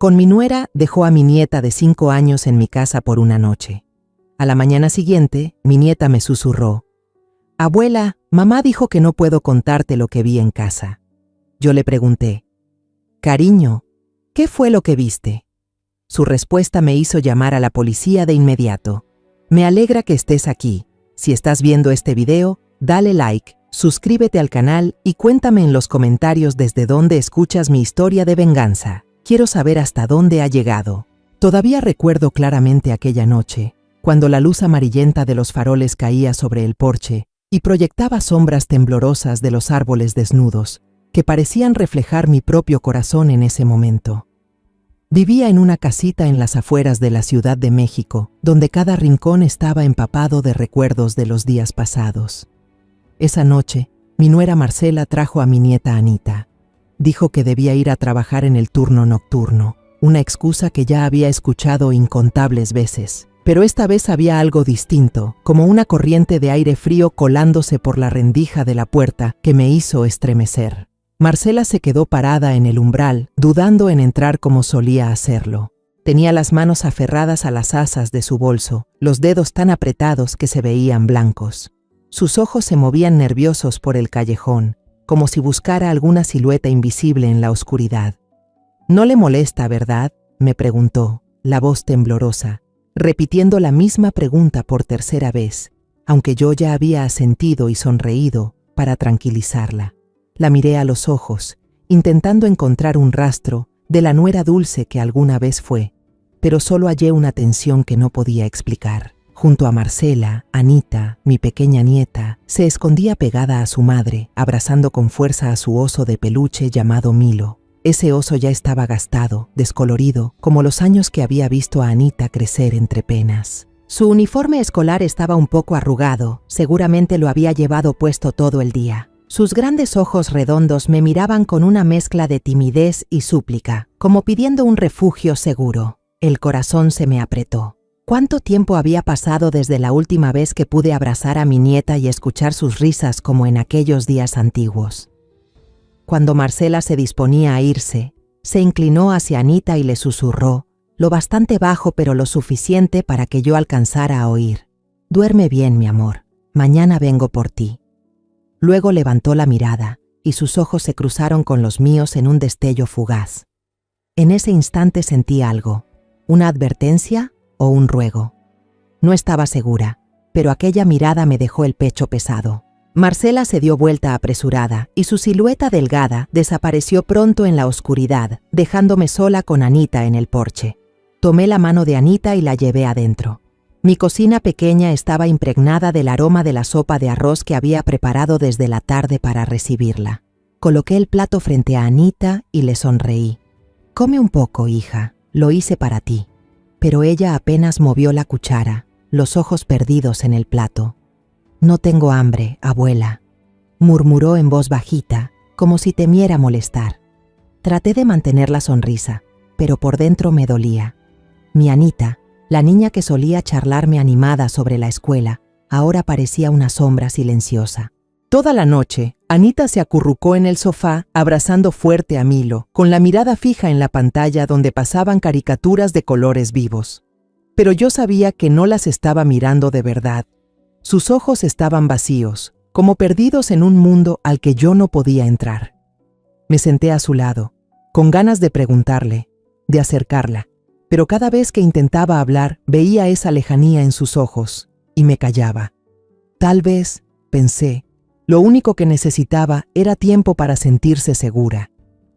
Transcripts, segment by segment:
Con mi nuera dejó a mi nieta de 5 años en mi casa por una noche. A la mañana siguiente, mi nieta me susurró: «Abuela, mamá dijo que no puedo contarte lo que vi en casa». Yo le pregunté: «Cariño, ¿qué fue lo que viste?». Su respuesta me hizo llamar a la policía de inmediato. Me alegra que estés aquí. Si estás viendo este video, dale like, suscríbete al canal y cuéntame en los comentarios desde dónde escuchas mi historia de venganza. Quiero saber hasta dónde ha llegado. Todavía recuerdo claramente aquella noche, cuando la luz amarillenta de los faroles caía sobre el porche y proyectaba sombras temblorosas de los árboles desnudos, que parecían reflejar mi propio corazón en ese momento. Vivía en una casita en las afueras de la Ciudad de México, donde cada rincón estaba empapado de recuerdos de los días pasados. Esa noche, mi nuera Marcela trajo a mi nieta Anita. Dijo que debía ir a trabajar en el turno nocturno, una excusa que ya había escuchado incontables veces. Pero esta vez había algo distinto, como una corriente de aire frío colándose por la rendija de la puerta que me hizo estremecer. Marcela se quedó parada en el umbral, dudando en entrar como solía hacerlo. Tenía las manos aferradas a las asas de su bolso, los dedos tan apretados que se veían blancos. Sus ojos se movían nerviosos por el callejón, como si buscara alguna silueta invisible en la oscuridad. «¿No le molesta, verdad?», me preguntó, la voz temblorosa, repitiendo la misma pregunta por tercera vez, aunque yo ya había asentido y sonreído para tranquilizarla. La miré a los ojos, intentando encontrar un rastro de la nuera dulce que alguna vez fue, pero solo hallé una tensión que no podía explicar. Junto a Marcela, Anita, mi pequeña nieta, se escondía pegada a su madre, abrazando con fuerza a su oso de peluche llamado Milo. Ese oso ya estaba gastado, descolorido, como los años que había visto a Anita crecer entre penas. Su uniforme escolar estaba un poco arrugado, seguramente lo había llevado puesto todo el día. Sus grandes ojos redondos me miraban con una mezcla de timidez y súplica, como pidiendo un refugio seguro. El corazón se me apretó. ¿Cuánto tiempo había pasado desde la última vez que pude abrazar a mi nieta y escuchar sus risas como en aquellos días antiguos? Cuando Marcela se disponía a irse, se inclinó hacia Anita y le susurró, lo bastante bajo pero lo suficiente para que yo alcanzara a oír: «Duerme bien, mi amor, mañana vengo por ti». Luego levantó la mirada y sus ojos se cruzaron con los míos en un destello fugaz. En ese instante sentí algo, una advertencia o un ruego. No estaba segura, pero aquella mirada me dejó el pecho pesado. Marcela se dio vuelta apresurada y su silueta delgada desapareció pronto en la oscuridad, dejándome sola con Anita en el porche. Tomé la mano de Anita y la llevé adentro. Mi cocina pequeña estaba impregnada del aroma de la sopa de arroz que había preparado desde la tarde para recibirla. Coloqué el plato frente a Anita y le sonreí. «Come un poco, hija, lo hice para ti». Pero ella apenas movió la cuchara, los ojos perdidos en el plato. «No tengo hambre, abuela», murmuró en voz bajita, como si temiera molestar. Traté de mantener la sonrisa, pero por dentro me dolía. Mi Anita, la niña que solía charlarme animada sobre la escuela, ahora parecía una sombra silenciosa. Toda la noche, Anita se acurrucó en el sofá, abrazando fuerte a Milo, con la mirada fija en la pantalla donde pasaban caricaturas de colores vivos. Pero yo sabía que no las estaba mirando de verdad. Sus ojos estaban vacíos, como perdidos en un mundo al que yo no podía entrar. Me senté a su lado, con ganas de preguntarle, de acercarla, pero cada vez que intentaba hablar veía esa lejanía en sus ojos y me callaba. Tal vez, pensé, lo único que necesitaba era tiempo para sentirse segura.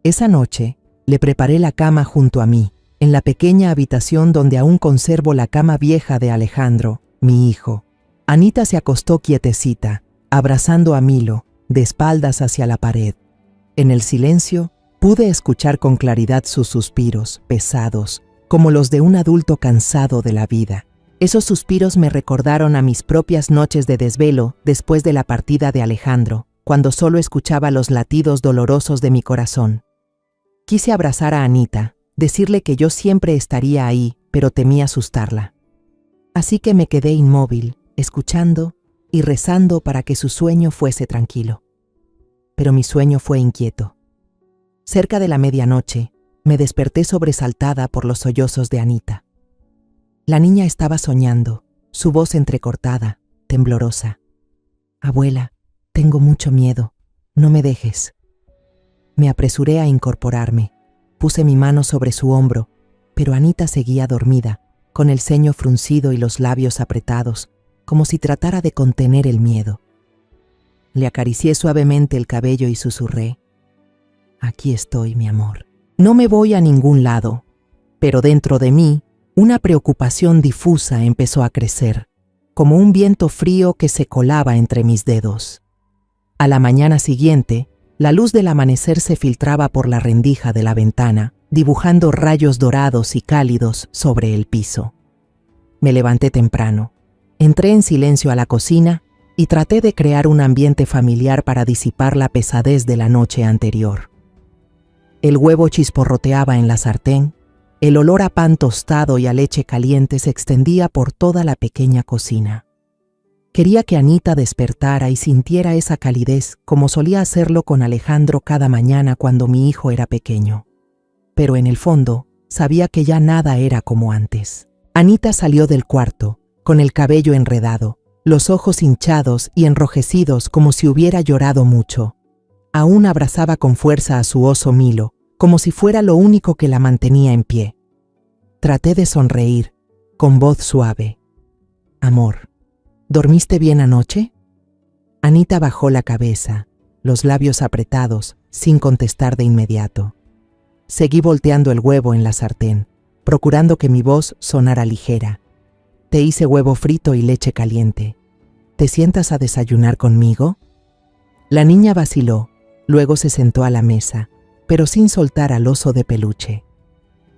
Esa noche le preparé la cama junto a mí, en la pequeña habitación donde aún conservo la cama vieja de Alejandro, mi hijo. Anita se acostó quietecita, abrazando a Milo, de espaldas hacia la pared. En el silencio pude escuchar con claridad sus suspiros, pesados, como los de un adulto cansado de la vida. Esos suspiros me recordaron a mis propias noches de desvelo después de la partida de Alejandro, cuando solo escuchaba los latidos dolorosos de mi corazón. Quise abrazar a Anita, decirle que yo siempre estaría ahí, pero temí asustarla. Así que me quedé inmóvil, escuchando y rezando para que su sueño fuese tranquilo. Pero mi sueño fue inquieto. Cerca de la medianoche, Me desperté sobresaltada por los sollozos de Anita. La niña estaba soñando, su voz entrecortada, temblorosa. Abuela, tengo mucho miedo, no me dejes. Me apresuré a incorporarme, puse mi mano sobre su hombro, pero Anita seguía dormida, con el ceño fruncido y los labios apretados, como si tratara de contener el miedo. Le acaricié suavemente el cabello y susurré: aquí estoy, mi amor. No me voy a ningún lado, pero dentro de mí, una preocupación difusa empezó a crecer, como un viento frío que se colaba entre mis dedos. A la mañana siguiente, la luz del amanecer se filtraba por la rendija de la ventana, dibujando rayos dorados y cálidos sobre el piso. Me levanté temprano, entré en silencio a la cocina y traté de crear un ambiente familiar para disipar la pesadez de la noche anterior. El huevo chisporroteaba en la sartén, el olor a pan tostado y a leche caliente se extendía por toda la pequeña cocina. Quería que Anita despertara y sintiera esa calidez como solía hacerlo con Alejandro cada mañana cuando mi hijo era pequeño. Pero en el fondo, sabía que ya nada era como antes. Anita salió del cuarto, con el cabello enredado, los ojos hinchados y enrojecidos como si hubiera llorado mucho. Aún abrazaba con fuerza a su oso Milo, como si fuera lo único que la mantenía en pie. Traté de sonreír, con voz suave. Amor, ¿dormiste bien anoche? Anita bajó la cabeza, los labios apretados, sin contestar de inmediato. Seguí volteando el huevo en la sartén, procurando que mi voz sonara ligera. Te hice huevo frito y leche caliente. ¿Te sientas a desayunar conmigo? La niña vaciló, luego se sentó a la mesa, pero sin soltar al oso de peluche.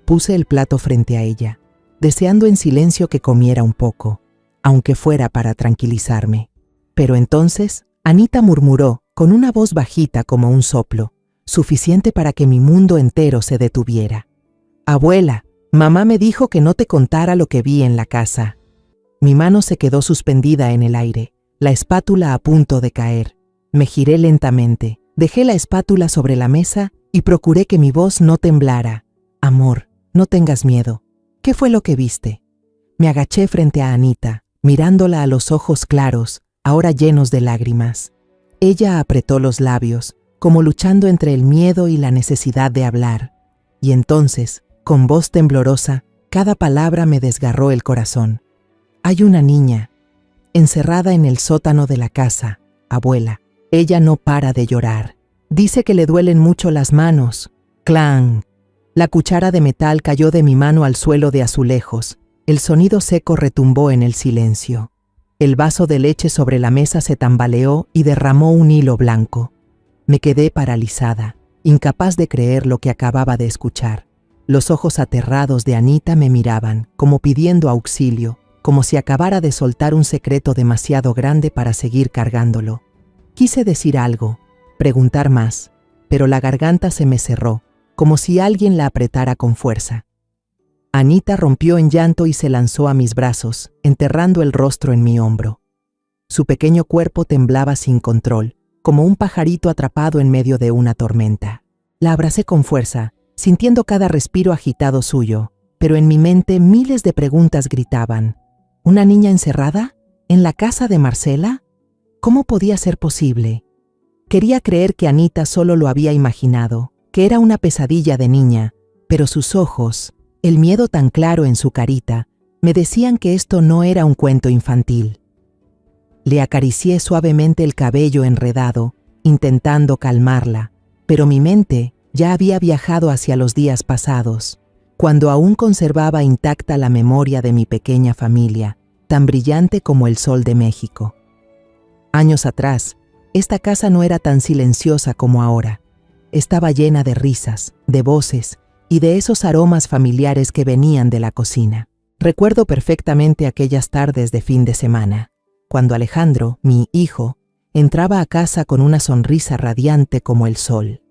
Puse el plato frente a ella, deseando en silencio que comiera un poco, aunque fuera para tranquilizarme. Pero entonces, Anita murmuró, con una voz bajita como un soplo, suficiente para que mi mundo entero se detuviera. Abuela, mamá me dijo que no te contara lo que vi en la casa. Mi mano se quedó suspendida en el aire, la espátula a punto de caer. Me giré lentamente, dejé la espátula sobre la mesa y procuré que mi voz no temblara. Amor, no tengas miedo. ¿Qué fue lo que viste? Me agaché frente a Anita, mirándola a los ojos claros, ahora llenos de lágrimas. Ella apretó los labios, como luchando entre el miedo y la necesidad de hablar. Y entonces, con voz temblorosa, cada palabra me desgarró el corazón. Hay una niña, encerrada en el sótano de la casa, abuela. Ella no para de llorar. Dice que le duelen mucho las manos. ¡Clang! La cuchara de metal cayó de mi mano al suelo de azulejos. El sonido seco retumbó en el silencio. El vaso de leche sobre la mesa se tambaleó y derramó un hilo blanco. Me quedé paralizada, incapaz de creer lo que acababa de escuchar. Los ojos aterrados de Anita me miraban, como pidiendo auxilio, como si acabara de soltar un secreto demasiado grande para seguir cargándolo. Quise decir algo, preguntar más, pero la garganta se me cerró, como si alguien la apretara con fuerza. Anita rompió en llanto y se lanzó a mis brazos, enterrando el rostro en mi hombro. Su pequeño cuerpo temblaba sin control, como un pajarito atrapado en medio de una tormenta. La abracé con fuerza, sintiendo cada respiro agitado suyo, pero en mi mente miles de preguntas gritaban. ¿Una niña encerrada? ¿En la casa de Marcela? ¿Cómo podía ser posible? Quería creer que Anita solo lo había imaginado, que era una pesadilla de niña, pero sus ojos, el miedo tan claro en su carita, me decían que esto no era un cuento infantil. Le acaricié suavemente el cabello enredado, intentando calmarla, pero mi mente ya había viajado hacia los días pasados, cuando aún conservaba intacta la memoria de mi pequeña familia, tan brillante como el sol de México. Años atrás, esta casa no era tan silenciosa como ahora. Estaba llena de risas, de voces y de esos aromas familiares que venían de la cocina. Recuerdo perfectamente aquellas tardes de fin de semana, cuando Alejandro, mi hijo, entraba a casa con una sonrisa radiante como el sol.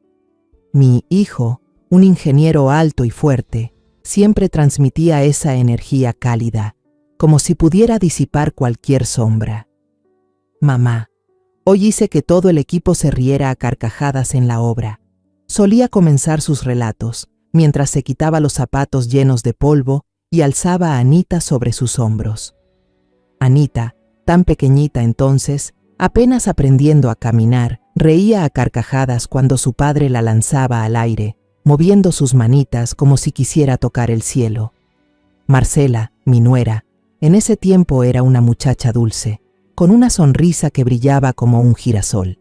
Mi hijo, un ingeniero alto y fuerte, siempre transmitía esa energía cálida, como si pudiera disipar cualquier sombra. Mamá, hoy hice que todo el equipo se riera a carcajadas en la obra. Solía comenzar sus relatos, mientras se quitaba los zapatos llenos de polvo y alzaba a Anita sobre sus hombros. Anita, tan pequeñita entonces, apenas aprendiendo a caminar, reía a carcajadas cuando su padre la lanzaba al aire, moviendo sus manitas como si quisiera tocar el cielo. Marcela, mi nuera, en ese tiempo era una muchacha dulce, con una sonrisa que brillaba como un girasol.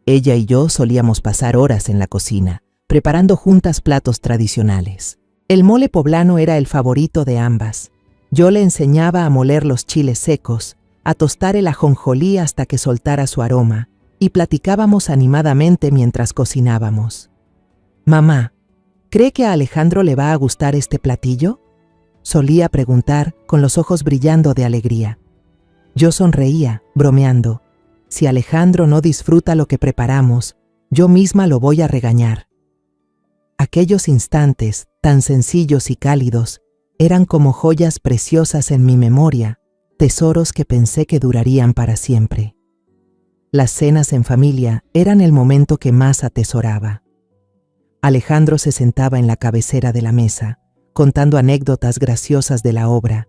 Ella y yo solíamos pasar horas en la cocina, preparando juntas platos tradicionales. El mole poblano era el favorito de ambas. Yo le enseñaba a moler los chiles secos, a tostar el ajonjolí hasta que soltara su aroma, y platicábamos animadamente mientras cocinábamos. «Mamá, ¿cree que a Alejandro le va a gustar este platillo?», solía preguntar con los ojos brillando de alegría. Yo sonreía, bromeando. Si Alejandro no disfruta lo que preparamos, yo misma lo voy a regañar. Aquellos instantes, tan sencillos y cálidos, eran como joyas preciosas en mi memoria, tesoros que pensé que durarían para siempre. Las cenas en familia eran el momento que más atesoraba. Alejandro se sentaba en la cabecera de la mesa, contando anécdotas graciosas de la obra,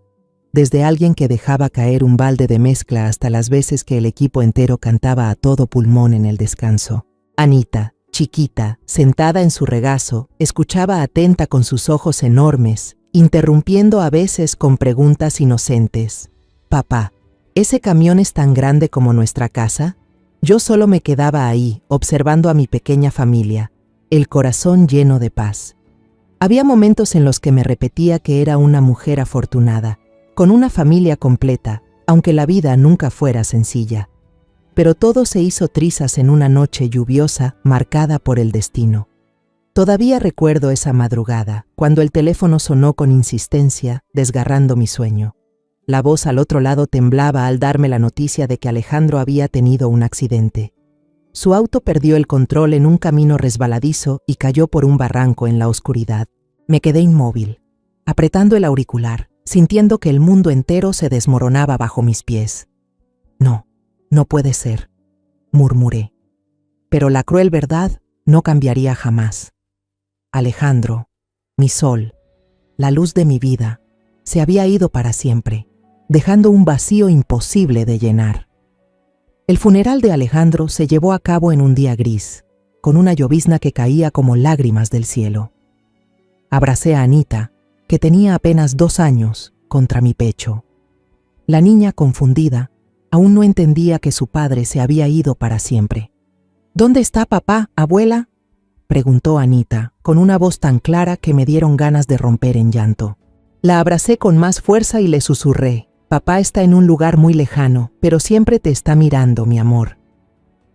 desde alguien que dejaba caer un balde de mezcla hasta las veces que el equipo entero cantaba a todo pulmón en el descanso. Anita, chiquita, sentada en su regazo, escuchaba atenta con sus ojos enormes, interrumpiendo a veces con preguntas inocentes. «Papá, ¿ese camión es tan grande como nuestra casa?». Yo solo me quedaba ahí, observando a mi pequeña familia, el corazón lleno de paz. Había momentos en los que me repetía que era una mujer afortunada, con una familia completa, aunque la vida nunca fuera sencilla. Pero todo se hizo trizas en una noche lluviosa marcada por el destino. Todavía recuerdo esa madrugada, cuando el teléfono sonó con insistencia, desgarrando mi sueño. La voz al otro lado temblaba al darme la noticia de que Alejandro había tenido un accidente. Su auto perdió el control en un camino resbaladizo y cayó por un barranco en la oscuridad. Me quedé inmóvil, apretando el auricular, sintiendo que el mundo entero se desmoronaba bajo mis pies. «No, no puede ser», murmuré. Pero la cruel verdad no cambiaría jamás. Alejandro, mi sol, la luz de mi vida, se había ido para siempre, dejando un vacío imposible de llenar. El funeral de Alejandro se llevó a cabo en un día gris, con una llovizna que caía como lágrimas del cielo. Abracé a Anita, que tenía apenas 2 años, contra mi pecho. La niña, confundida, aún no entendía que su padre se había ido para siempre. «¿Dónde está papá, abuela?», preguntó Anita, con una voz tan clara que me dieron ganas de romper en llanto. La abracé con más fuerza y le susurré: «Papá está en un lugar muy lejano, pero siempre te está mirando, mi amor».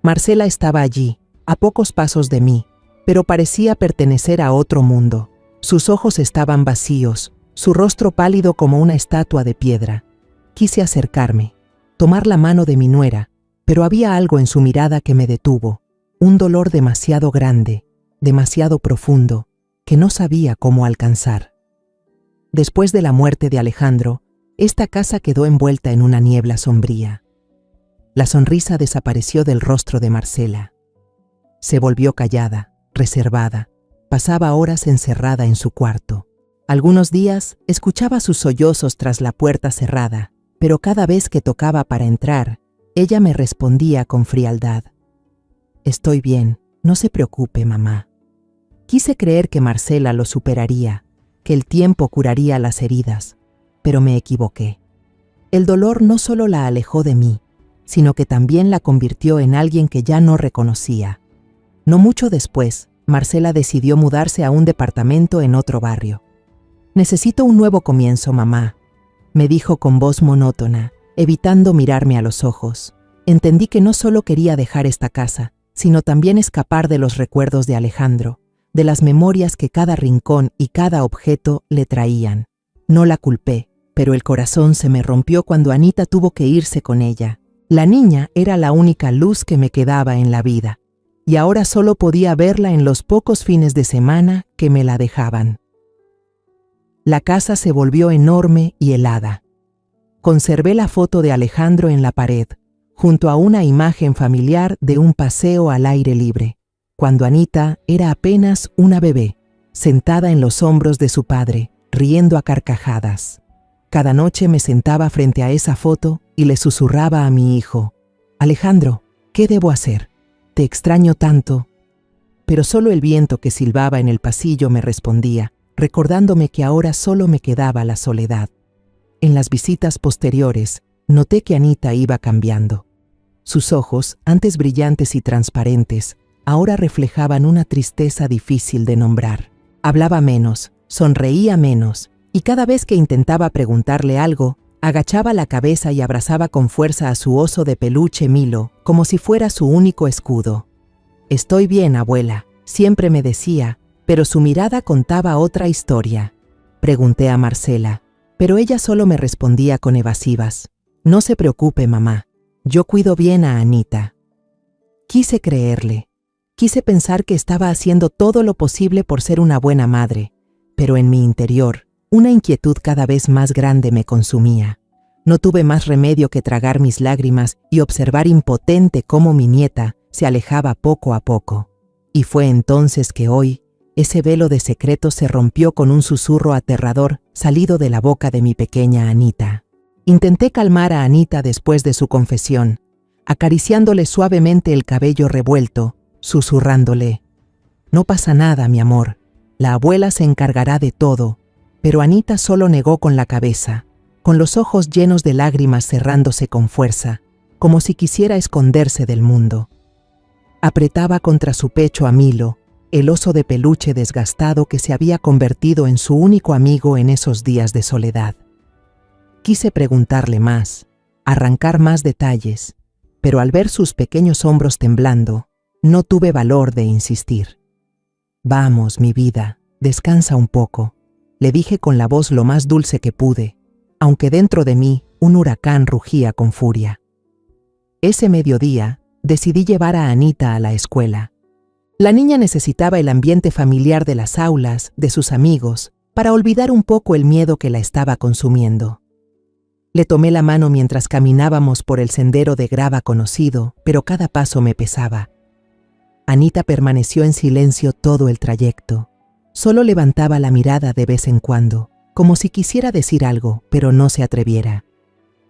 Marcela estaba allí, a pocos pasos de mí, pero parecía pertenecer a otro mundo. Sus ojos estaban vacíos, su rostro pálido como una estatua de piedra. Quise acercarme, tomar la mano de mi nuera, pero había algo en su mirada que me detuvo, un dolor demasiado grande, demasiado profundo, que no sabía cómo alcanzar. Después de la muerte de Alejandro, esta casa quedó envuelta en una niebla sombría. La sonrisa desapareció del rostro de Marcela. Se volvió callada, reservada. Pasaba horas encerrada en su cuarto. Algunos días escuchaba sus sollozos tras la puerta cerrada, pero cada vez que tocaba para entrar, ella me respondía con frialdad: «Estoy bien, no se preocupe, mamá». Quise creer que Marcela lo superaría, que el tiempo curaría las heridas, pero me equivoqué. El dolor no solo la alejó de mí, sino que también la convirtió en alguien que ya no reconocía. No mucho después, Marcela decidió mudarse a un departamento en otro barrio. «Necesito un nuevo comienzo, mamá», me dijo con voz monótona, evitando mirarme a los ojos. Entendí que no solo quería dejar esta casa, sino también escapar de los recuerdos de Alejandro, de las memorias que cada rincón y cada objeto le traían. No la culpé, pero el corazón se me rompió cuando Anita tuvo que irse con ella. La niña era la única luz que me quedaba en la vida, y ahora solo podía verla en los pocos fines de semana que me la dejaban. La casa se volvió enorme y helada. Conservé la foto de Alejandro en la pared, junto a una imagen familiar de un paseo al aire libre, cuando Anita era apenas una bebé, sentada en los hombros de su padre, riendo a carcajadas. Cada noche me sentaba frente a esa foto y le susurraba a mi hijo: Alejandro, ¿qué debo hacer? Te extraño tanto. Pero solo el viento que silbaba en el pasillo me respondía, recordándome que ahora solo me quedaba la soledad. En las visitas posteriores, noté que Anita iba cambiando. Sus ojos, antes brillantes y transparentes, ahora reflejaban una tristeza difícil de nombrar. Hablaba menos, sonreía menos, y cada vez que intentaba preguntarle algo, agachaba la cabeza y abrazaba con fuerza a su oso de peluche Milo, como si fuera su único escudo. «Estoy bien, abuela», siempre me decía, pero su mirada contaba otra historia. Pregunté a Marcela, pero ella solo me respondía con evasivas: «No se preocupe, mamá, yo cuido bien a Anita». Quise creerle. Quise pensar que estaba haciendo todo lo posible por ser una buena madre, pero en mi interior, una inquietud cada vez más grande me consumía. No tuve más remedio que tragar mis lágrimas y observar impotente cómo mi nieta se alejaba poco a poco. Y fue entonces que hoy, ese velo de secreto se rompió con un susurro aterrador salido de la boca de mi pequeña Anita. Intenté calmar a Anita después de su confesión, acariciándole suavemente el cabello revuelto, susurrándole: «No pasa nada, mi amor, la abuela se encargará de todo». Pero Anita solo negó con la cabeza, con los ojos llenos de lágrimas cerrándose con fuerza, como si quisiera esconderse del mundo. Apretaba contra su pecho a Milo, el oso de peluche desgastado que se había convertido en su único amigo en esos días de soledad. Quise preguntarle más, arrancar más detalles, pero al ver sus pequeños hombros temblando, no tuve valor de insistir. «Vamos, mi vida, descansa un poco», le dije con la voz lo más dulce que pude, aunque dentro de mí un huracán rugía con furia. Ese mediodía, decidí llevar a Anita a la escuela. La niña necesitaba el ambiente familiar de las aulas, de sus amigos, para olvidar un poco el miedo que la estaba consumiendo. Le tomé la mano mientras caminábamos por el sendero de grava conocido, pero cada paso me pesaba. Anita permaneció en silencio todo el trayecto. Solo levantaba la mirada de vez en cuando, como si quisiera decir algo, pero no se atreviera.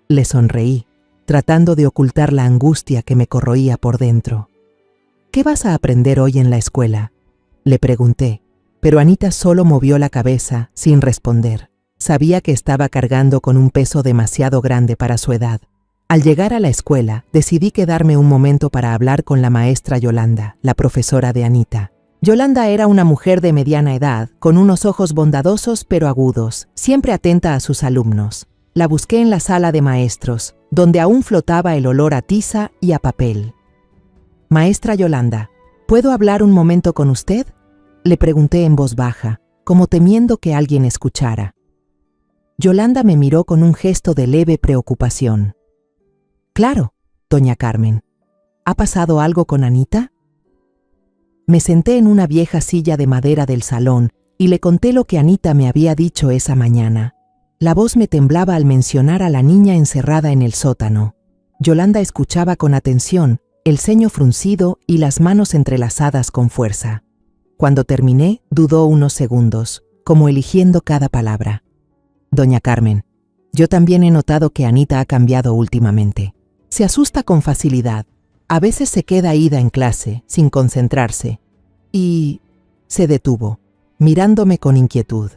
Le sonreí, tratando de ocultar la angustia que me corroía por dentro. «¿Qué vas a aprender hoy en la escuela?», le pregunté, pero Anita solo movió la cabeza sin responder. Sabía que estaba cargando con un peso demasiado grande para su edad. Al llegar a la escuela, decidí quedarme un momento para hablar con la maestra Yolanda, la profesora de Anita. Yolanda era una mujer de mediana edad, con unos ojos bondadosos pero agudos, siempre atenta a sus alumnos. La busqué en la sala de maestros, donde aún flotaba el olor a tiza y a papel. «Maestra Yolanda, ¿puedo hablar un momento con usted?», le pregunté en voz baja, como temiendo que alguien escuchara. Yolanda me miró con un gesto de leve preocupación. «Claro, doña Carmen. ¿Ha pasado algo con Anita?». Me senté en una vieja silla de madera del salón y le conté lo que Anita me había dicho esa mañana. La voz me temblaba al mencionar a la niña encerrada en el sótano. Yolanda escuchaba con atención, el ceño fruncido y las manos entrelazadas con fuerza. Cuando terminé, dudó unos segundos, como eligiendo cada palabra. «Doña Carmen, yo también he notado que Anita ha cambiado últimamente. Se asusta con facilidad. A veces se queda ida en clase, sin concentrarse». Y se detuvo, mirándome con inquietud.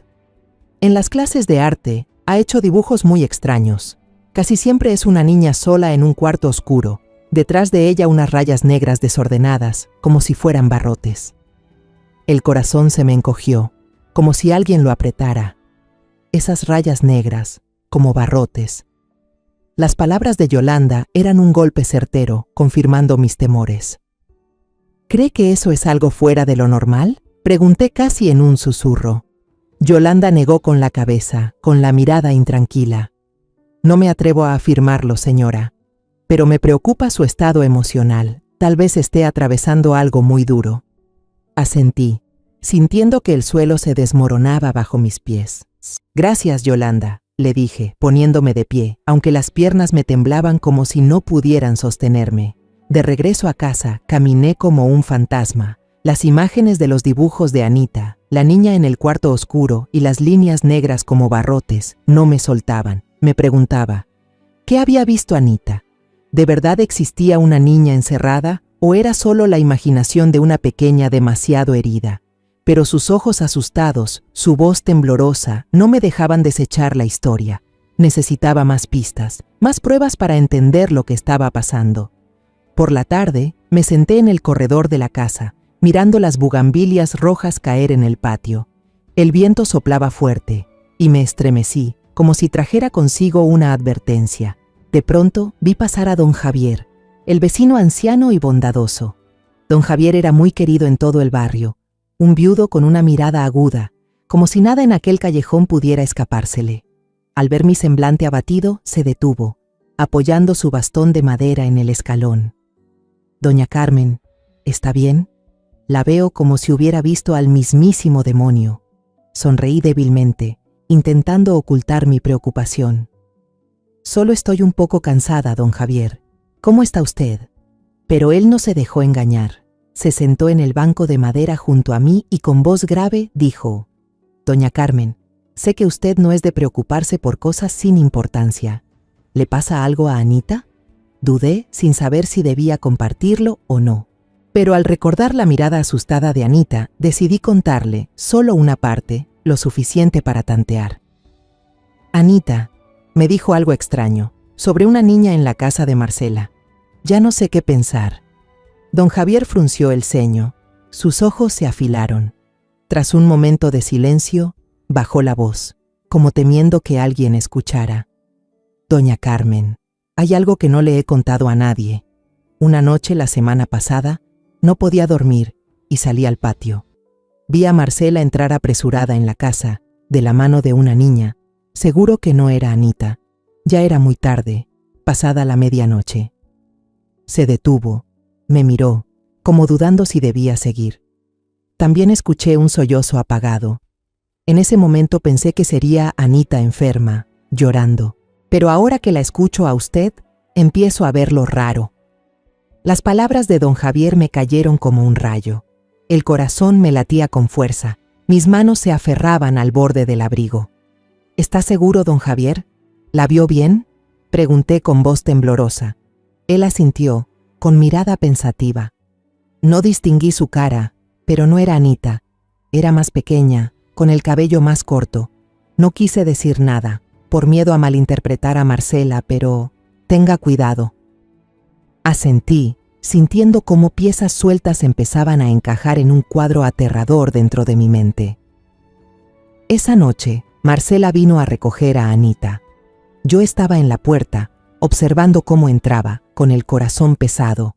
«En las clases de arte ha hecho dibujos muy extraños. Casi siempre es una niña sola en un cuarto oscuro, detrás de ella unas rayas negras desordenadas, como si fueran barrotes». El corazón se me encogió, como si alguien lo apretara. Esas rayas negras, como barrotes. Las palabras de Yolanda eran un golpe certero, confirmando mis temores. «¿Cree que eso es algo fuera de lo normal?», pregunté casi en un susurro. Yolanda negó con la cabeza, con la mirada intranquila. «No me atrevo a afirmarlo, señora, pero me preocupa su estado emocional. Tal vez esté atravesando algo muy duro». Asentí, sintiendo que el suelo se desmoronaba bajo mis pies. «Gracias, Yolanda», le dije, poniéndome de pie, aunque las piernas me temblaban como si no pudieran sostenerme. De regreso a casa, caminé como un fantasma, Las imágenes de los dibujos de Anita, la niña en el cuarto oscuro y las líneas negras como barrotes, no me soltaban. Me preguntaba, ¿qué había visto Anita? ¿De verdad existía una niña encerrada o era solo la imaginación de una pequeña demasiado herida? Pero sus ojos asustados, su voz temblorosa, no me dejaban desechar la historia. Necesitaba más pistas, más pruebas para entender lo que estaba pasando. Por la tarde, me senté en el corredor de la casa, mirando las bugambilias rojas caer en el patio. El viento soplaba fuerte, y me estremecí, como si trajera consigo una advertencia. De pronto, vi pasar a don Javier, el vecino anciano y bondadoso. Don Javier era muy querido en todo el barrio, un viudo con una mirada aguda, como si nada en aquel callejón pudiera escapársele. Al ver mi semblante abatido, se detuvo, apoyando su bastón de madera en el escalón. «Doña Carmen, ¿está bien?» La veo como si hubiera visto al mismísimo demonio. Sonreí débilmente, intentando ocultar mi preocupación. «Solo estoy un poco cansada, don Javier. ¿Cómo está usted?» Pero él no se dejó engañar. Se sentó en el banco de madera junto a mí y con voz grave dijo, «Doña Carmen, sé que usted no es de preocuparse por cosas sin importancia. ¿Le pasa algo a Anita?» Dudé sin saber si debía compartirlo o no. Pero al recordar la mirada asustada de Anita, decidí contarle solo una parte, lo suficiente para tantear. «Anita», me dijo algo extraño, sobre una niña en la casa de Marcela. Ya no sé qué pensar. Don Javier frunció el ceño. Sus ojos se afilaron. Tras un momento de silencio, bajó la voz, como temiendo que alguien escuchara. «Doña Carmen, hay algo que no le he contado a nadie. Una noche la semana pasada, no podía dormir y salí al patio. Vi a Marcela entrar apresurada en la casa, de la mano de una niña. Seguro que no era Anita. Ya era muy tarde, pasada la medianoche. Se detuvo, me miró, como dudando si debía seguir. También escuché un sollozo apagado. En ese momento pensé que sería Anita enferma, llorando. Pero ahora que la escucho a usted, empiezo a verlo raro. Las palabras de don Javier me cayeron como un rayo. El corazón me latía con fuerza. Mis manos se aferraban al borde del abrigo. ¿Está seguro, don Javier? ¿La vio bien?, pregunté con voz temblorosa. Él asintió, con mirada pensativa. No distinguí su cara, pero no era Anita. Era más pequeña, con el cabello más corto. No quise decir nada, por miedo a malinterpretar a Marcela, pero tenga cuidado. Asentí, sintiendo cómo piezas sueltas empezaban a encajar en un cuadro aterrador dentro de mi mente. Esa noche, Marcela vino a recoger a Anita. Yo estaba en la puerta, observando cómo entraba, con el corazón pesado.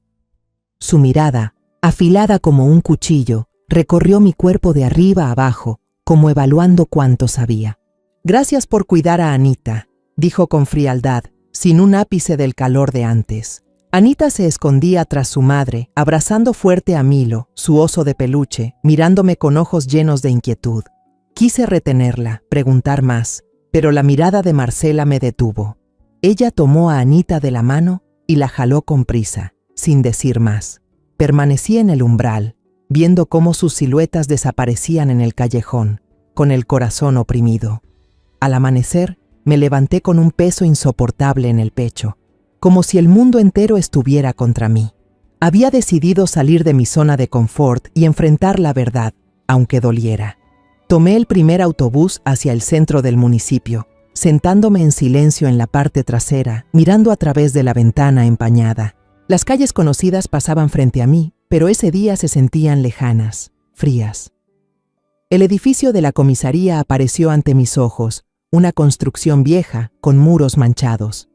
Su mirada, afilada como un cuchillo, recorrió mi cuerpo de arriba a abajo, como evaluando cuánto sabía. «Gracias por cuidar a Anita», dijo con frialdad, sin un ápice del calor de antes. Anita se escondía tras su madre, abrazando fuerte a Milo, su oso de peluche, mirándome con ojos llenos de inquietud. Quise retenerla, preguntar más, pero la mirada de Marcela me detuvo. Ella tomó a Anita de la mano y la jaló con prisa, sin decir más. Permanecí en el umbral, viendo cómo sus siluetas desaparecían en el callejón, con el corazón oprimido. Al amanecer, me levanté con un peso insoportable en el pecho, como si el mundo entero estuviera contra mí. Había decidido salir de mi zona de confort y enfrentar la verdad, aunque doliera. Tomé el primer autobús hacia el centro del municipio, sentándome en silencio en la parte trasera, mirando a través de la ventana empañada. Las calles conocidas pasaban frente a mí, pero ese día se sentían lejanas, frías. El edificio de la comisaría apareció ante mis ojos, una construcción vieja, con muros manchados.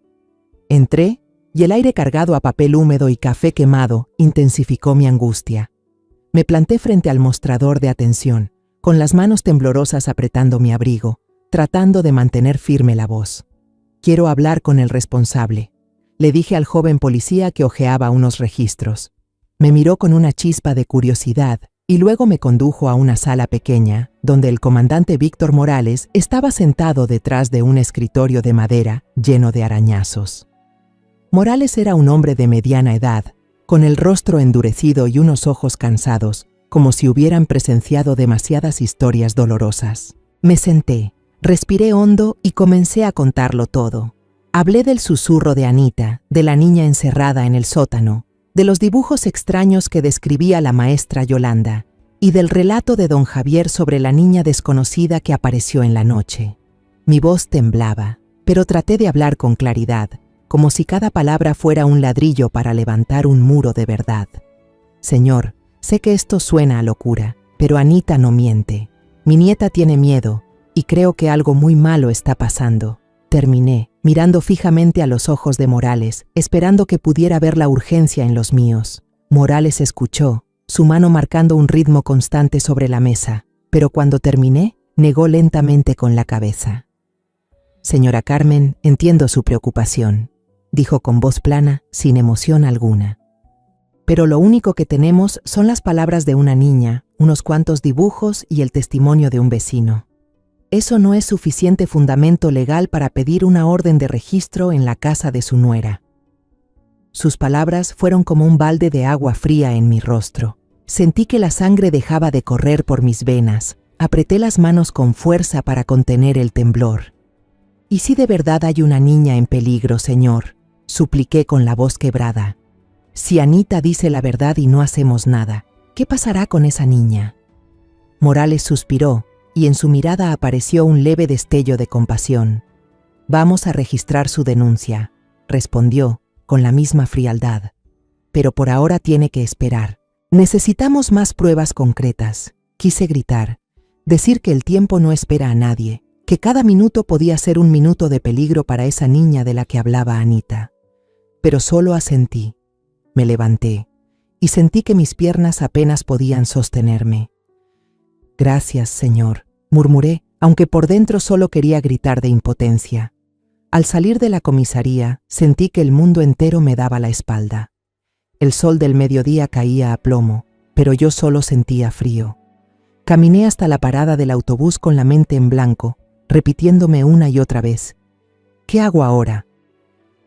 Entré, y el aire cargado a papel húmedo y café quemado intensificó mi angustia. Me planté frente al mostrador de atención, con las manos temblorosas apretando mi abrigo, tratando de mantener firme la voz. «Quiero hablar con el responsable», le dije al joven policía que hojeaba unos registros. Me miró con una chispa de curiosidad y luego me condujo a una sala pequeña, donde el comandante Víctor Morales estaba sentado detrás de un escritorio de madera lleno de arañazos. Morales era un hombre de mediana edad, con el rostro endurecido y unos ojos cansados, como si hubieran presenciado demasiadas historias dolorosas. Me senté, respiré hondo y comencé a contarlo todo. Hablé del susurro de Anita, de la niña encerrada en el sótano, de los dibujos extraños que describía la maestra Yolanda y del relato de don Javier sobre la niña desconocida que apareció en la noche. Mi voz temblaba, pero traté de hablar con claridad, como si cada palabra fuera un ladrillo para levantar un muro de verdad. Señor, sé que esto suena a locura, pero Anita no miente. Mi nieta tiene miedo y creo que algo muy malo está pasando. Terminé, mirando fijamente a los ojos de Morales, esperando que pudiera ver la urgencia en los míos. Morales escuchó, su mano marcando un ritmo constante sobre la mesa, pero cuando terminé, negó lentamente con la cabeza. Señora Carmen, entiendo su preocupación, dijo con voz plana, sin emoción alguna. Pero lo único que tenemos son las palabras de una niña, unos cuantos dibujos y el testimonio de un vecino. Eso no es suficiente fundamento legal para pedir una orden de registro en la casa de su nuera. Sus palabras fueron como un balde de agua fría en mi rostro. Sentí que la sangre dejaba de correr por mis venas. Apreté las manos con fuerza para contener el temblor. ¿Y si de verdad hay una niña en peligro, señor?, supliqué con la voz quebrada. Si Anita dice la verdad y no hacemos nada, ¿qué pasará con esa niña? Morales suspiró, y en su mirada apareció un leve destello de compasión. Vamos a registrar su denuncia, respondió, con la misma frialdad. Pero por ahora tiene que esperar. Necesitamos más pruebas concretas. Quise gritar, decir que el tiempo no espera a nadie, que cada minuto podía ser un minuto de peligro para esa niña de la que hablaba Anita. Pero solo asentí. Me levanté, y sentí que mis piernas apenas podían sostenerme. Gracias, señor, murmuré, aunque por dentro solo quería gritar de impotencia. Al salir de la comisaría, sentí que el mundo entero me daba la espalda. El sol del mediodía caía a plomo, pero yo solo sentía frío. Caminé hasta la parada del autobús con la mente en blanco, repitiéndome una y otra vez: ¿qué hago ahora?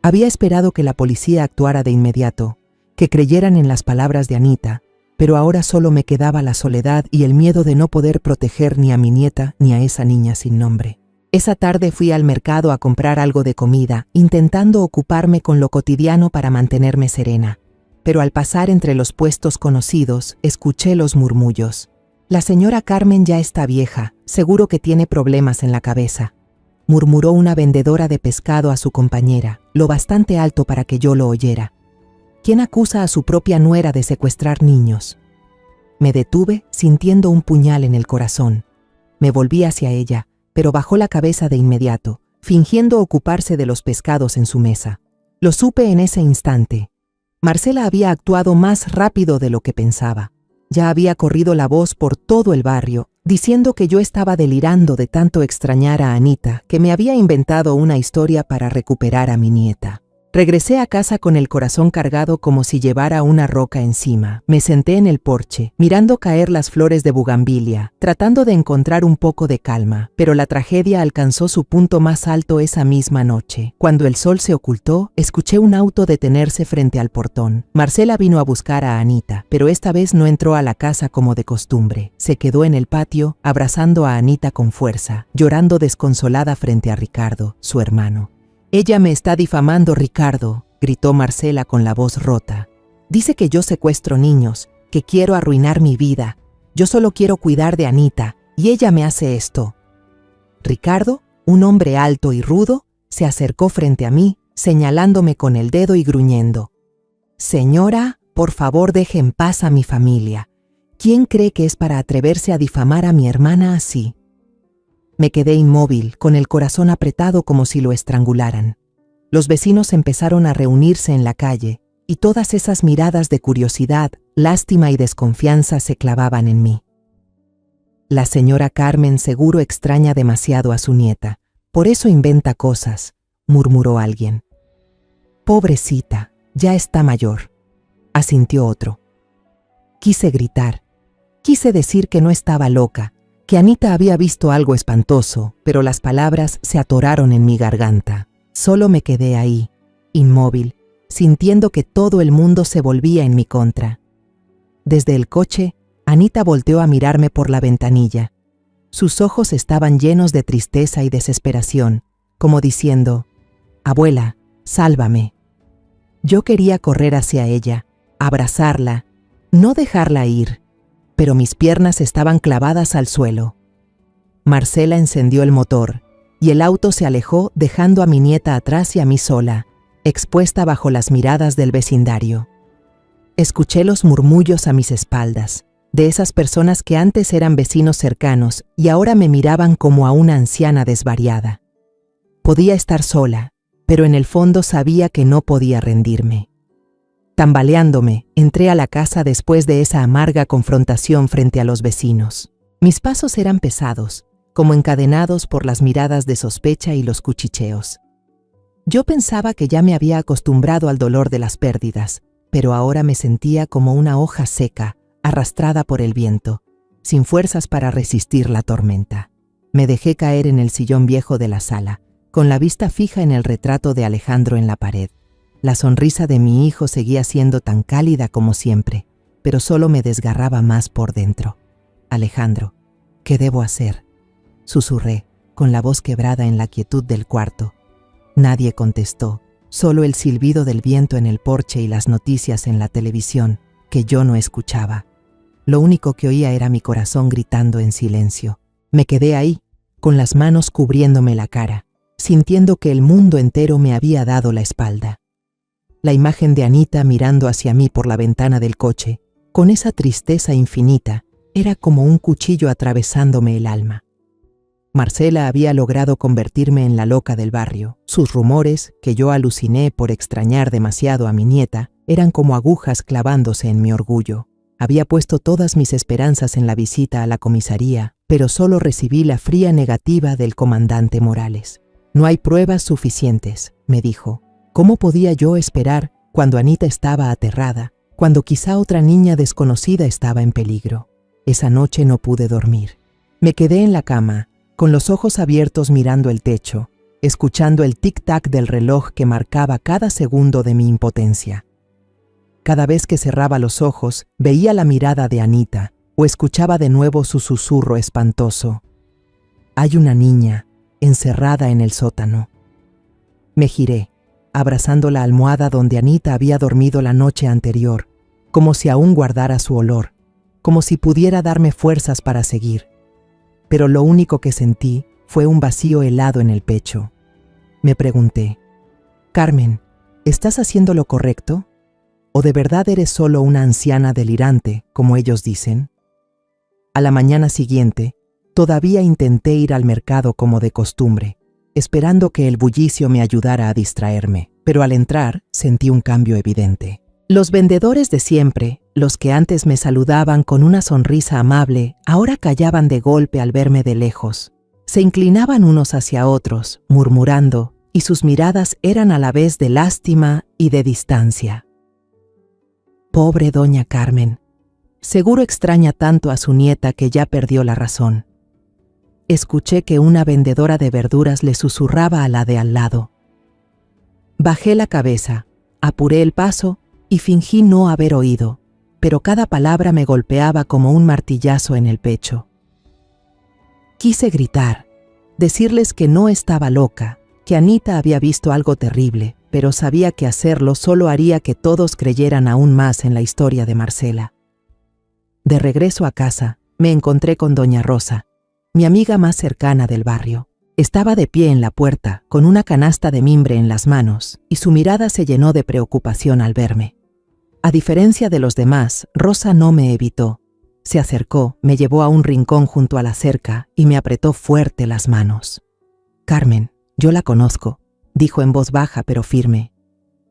Había esperado que la policía actuara de inmediato, que creyeran en las palabras de Anita, pero ahora solo me quedaba la soledad y el miedo de no poder proteger ni a mi nieta ni a esa niña sin nombre. Esa tarde fui al mercado a comprar algo de comida, intentando ocuparme con lo cotidiano para mantenerme serena. Pero al pasar entre los puestos conocidos, escuché los murmullos. La señora Carmen ya está vieja, seguro que tiene problemas en la cabeza, murmuró una vendedora de pescado a su compañera, lo bastante alto para que yo lo oyera. ¿Quién acusa a su propia nuera de secuestrar niños? Me detuve, sintiendo un puñal en el corazón. Me volví hacia ella, pero bajó la cabeza de inmediato, fingiendo ocuparse de los pescados en su mesa. Lo supe en ese instante. Marcela había actuado más rápido de lo que pensaba. Ya había corrido la voz por todo el barrio, diciendo que yo estaba delirando de tanto extrañar a Anita, que me había inventado una historia para recuperar a mi nieta. Regresé a casa con el corazón cargado como si llevara una roca encima. Me senté en el porche, mirando caer las flores de bugambilia, tratando de encontrar un poco de calma, pero la tragedia alcanzó su punto más alto esa misma noche. Cuando el sol se ocultó, escuché un auto detenerse frente al portón. Marcela vino a buscar a Anita, pero esta vez no entró a la casa como de costumbre. Se quedó en el patio, abrazando a Anita con fuerza, llorando desconsolada frente a Ricardo, su hermano. «Ella me está difamando, Ricardo», gritó Marcela con la voz rota. «Dice que yo secuestro niños, que quiero arruinar mi vida. Yo solo quiero cuidar de Anita, y ella me hace esto». Ricardo, un hombre alto y rudo, se acercó frente a mí, señalándome con el dedo y gruñendo. «Señora, por favor deje en paz a mi familia. ¿Quién cree que es para atreverse a difamar a mi hermana así?» Me quedé inmóvil, con el corazón apretado como si lo estrangularan. Los vecinos empezaron a reunirse en la calle, y todas esas miradas de curiosidad, lástima y desconfianza se clavaban en mí. La señora Carmen seguro extraña demasiado a su nieta, por eso inventa cosas, murmuró alguien. Pobrecita, ya está mayor, asintió otro. Quise gritar, quise decir que no estaba loca, que Anita había visto algo espantoso, pero las palabras se atoraron en mi garganta. Solo me quedé ahí, inmóvil, sintiendo que todo el mundo se volvía en mi contra. Desde el coche, Anita volteó a mirarme por la ventanilla. Sus ojos estaban llenos de tristeza y desesperación, como diciendo, «Abuela, sálvame». Yo quería correr hacia ella, abrazarla, no dejarla ir, pero mis piernas estaban clavadas al suelo. Marcela encendió el motor y el auto se alejó dejando a mi nieta atrás y a mí sola, expuesta bajo las miradas del vecindario. Escuché los murmullos a mis espaldas, de esas personas que antes eran vecinos cercanos y ahora me miraban como a una anciana desvariada. Podía estar sola, pero en el fondo sabía que no podía rendirme. Tambaleándome, entré a la casa después de esa amarga confrontación frente a los vecinos. Mis pasos eran pesados, como encadenados por las miradas de sospecha y los cuchicheos. Yo pensaba que ya me había acostumbrado al dolor de las pérdidas, pero ahora me sentía como una hoja seca, arrastrada por el viento, sin fuerzas para resistir la tormenta. Me dejé caer en el sillón viejo de la sala, con la vista fija en el retrato de Alejandro en la pared. La sonrisa de mi hijo seguía siendo tan cálida como siempre, pero solo me desgarraba más por dentro. «Alejandro, ¿qué debo hacer?», susurré, con la voz quebrada en la quietud del cuarto. Nadie contestó, solo el silbido del viento en el porche y las noticias en la televisión, que yo no escuchaba. Lo único que oía era mi corazón gritando en silencio. Me quedé ahí, con las manos cubriéndome la cara, sintiendo que el mundo entero me había dado la espalda. La imagen de Anita mirando hacia mí por la ventana del coche, con esa tristeza infinita, era como un cuchillo atravesándome el alma. Marcela había logrado convertirme en la loca del barrio. Sus rumores, que yo aluciné por extrañar demasiado a mi nieta, eran como agujas clavándose en mi orgullo. Había puesto todas mis esperanzas en la visita a la comisaría, pero solo recibí la fría negativa del comandante Morales. «No hay pruebas suficientes», me dijo. ¿Cómo podía yo esperar cuando Anita estaba aterrada, cuando quizá otra niña desconocida estaba en peligro? Esa noche no pude dormir. Me quedé en la cama, con los ojos abiertos mirando el techo, escuchando el tic-tac del reloj que marcaba cada segundo de mi impotencia. Cada vez que cerraba los ojos, veía la mirada de Anita o escuchaba de nuevo su susurro espantoso. «Hay una niña encerrada en el sótano». Me giré, abrazando la almohada donde Anita había dormido la noche anterior, como si aún guardara su olor, como si pudiera darme fuerzas para seguir. Pero lo único que sentí fue un vacío helado en el pecho. Me pregunté, «Carmen, ¿estás haciendo lo correcto? ¿O de verdad eres solo una anciana delirante, como ellos dicen?». A la mañana siguiente, todavía intenté ir al mercado como de costumbre, esperando que el bullicio me ayudara a distraerme, pero al entrar sentí un cambio evidente. Los vendedores de siempre, los que antes me saludaban con una sonrisa amable, ahora callaban de golpe al verme de lejos. Se inclinaban unos hacia otros, murmurando, y sus miradas eran a la vez de lástima y de distancia. Pobre doña Carmen. Seguro extraña tanto a su nieta que ya perdió la razón. Escuché que una vendedora de verduras le susurraba a la de al lado. Bajé la cabeza, apuré el paso y fingí no haber oído, pero cada palabra me golpeaba como un martillazo en el pecho. Quise gritar, decirles que no estaba loca, que Anita había visto algo terrible, pero sabía que hacerlo solo haría que todos creyeran aún más en la historia de Marcela. De regreso a casa, me encontré con doña Rosa, mi amiga más cercana del barrio. Estaba de pie en la puerta, con una canasta de mimbre en las manos, y su mirada se llenó de preocupación al verme. A diferencia de los demás, Rosa no me evitó. Se acercó, me llevó a un rincón junto a la cerca y me apretó fuerte las manos. «Carmen, yo la conozco», dijo en voz baja pero firme.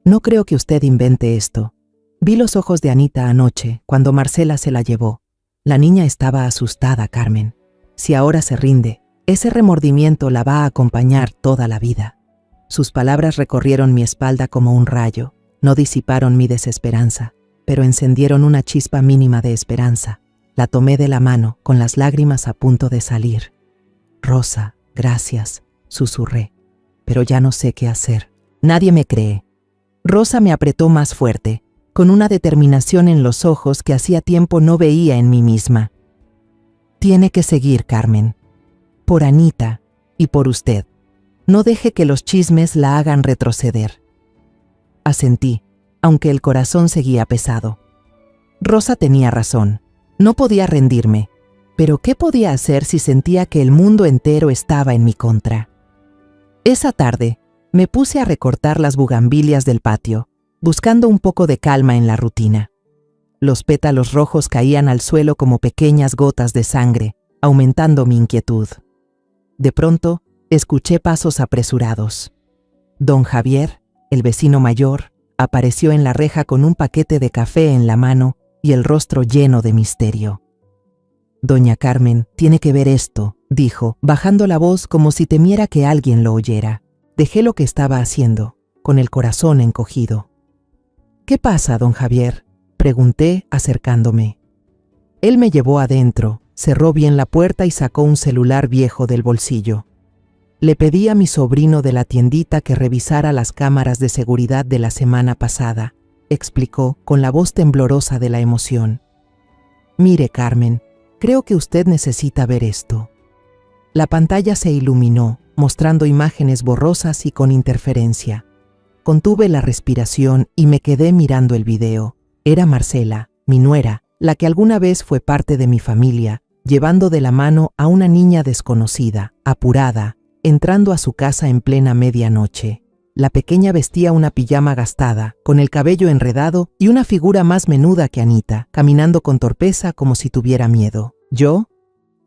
«No creo que usted invente esto. Vi los ojos de Anita anoche, cuando Marcela se la llevó. La niña estaba asustada, Carmen. Si ahora se rinde, ese remordimiento la va a acompañar toda la vida». Sus palabras recorrieron mi espalda como un rayo. No disiparon mi desesperanza, pero encendieron una chispa mínima de esperanza. La tomé de la mano, con las lágrimas a punto de salir. «Rosa, gracias», susurré, «pero ya no sé qué hacer. Nadie me cree». Rosa me apretó más fuerte, con una determinación en los ojos que hacía tiempo no veía en mí misma. Tiene que seguir, Carmen. Por Anita y por usted. No deje que los chismes la hagan retroceder. Asentí, aunque el corazón seguía pesado. Rosa tenía razón. No podía rendirme. Pero ¿qué podía hacer si sentía que el mundo entero estaba en mi contra? Esa tarde, me puse a recortar las bugambilias del patio, buscando un poco de calma en la rutina. Los pétalos rojos caían al suelo como pequeñas gotas de sangre, aumentando mi inquietud. De pronto, escuché pasos apresurados. Don Javier, el vecino mayor, apareció en la reja con un paquete de café en la mano y el rostro lleno de misterio. «Doña Carmen, tiene que ver esto», dijo, bajando la voz como si temiera que alguien lo oyera. Dejé lo que estaba haciendo, con el corazón encogido. «¿Qué pasa, don Javier?», pregunté, acercándome. Él me llevó adentro, cerró bien la puerta y sacó un celular viejo del bolsillo. Le pedí a mi sobrino de la tiendita que revisara las cámaras de seguridad de la semana pasada, explicó con la voz temblorosa de la emoción. «Mire, Carmen, creo que usted necesita ver esto». La pantalla se iluminó, mostrando imágenes borrosas y con interferencia. Contuve la respiración y me quedé mirando el video. Era Marcela, mi nuera, la que alguna vez fue parte de mi familia, llevando de la mano a una niña desconocida, apurada, entrando a su casa en plena medianoche. La pequeña vestía una pijama gastada, con el cabello enredado y una figura más menuda que Anita, caminando con torpeza como si tuviera miedo. Yo,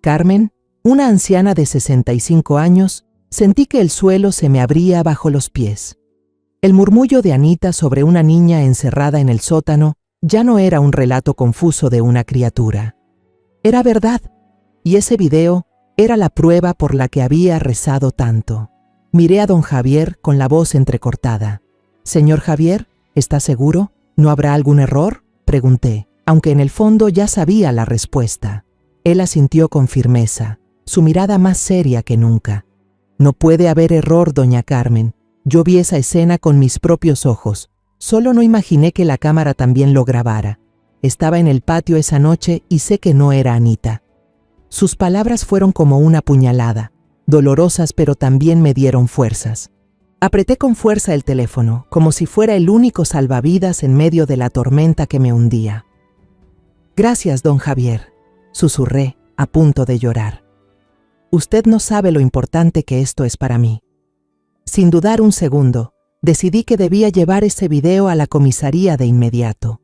Carmen, una anciana de 65 años, sentí que el suelo se me abría bajo los pies. El murmullo de Anita sobre una niña encerrada en el sótano ya no era un relato confuso de una criatura. Era verdad, y ese video era la prueba por la que había rezado tanto. Miré a don Javier con la voz entrecortada. «Señor Javier, ¿está seguro? ¿No habrá algún error?», pregunté, aunque en el fondo ya sabía la respuesta. Él asintió con firmeza, su mirada más seria que nunca. «No puede haber error, doña Carmen. Yo vi esa escena con mis propios ojos. Solo no imaginé que la cámara también lo grabara. Estaba en el patio esa noche y sé que no era Anita». Sus palabras fueron como una puñalada, dolorosas pero también me dieron fuerzas. Apreté con fuerza el teléfono, como si fuera el único salvavidas en medio de la tormenta que me hundía. «Gracias, don Javier», susurré, a punto de llorar. «Usted no sabe lo importante que esto es para mí». Sin dudar un segundo, decidí que debía llevar ese video a la comisaría de inmediato.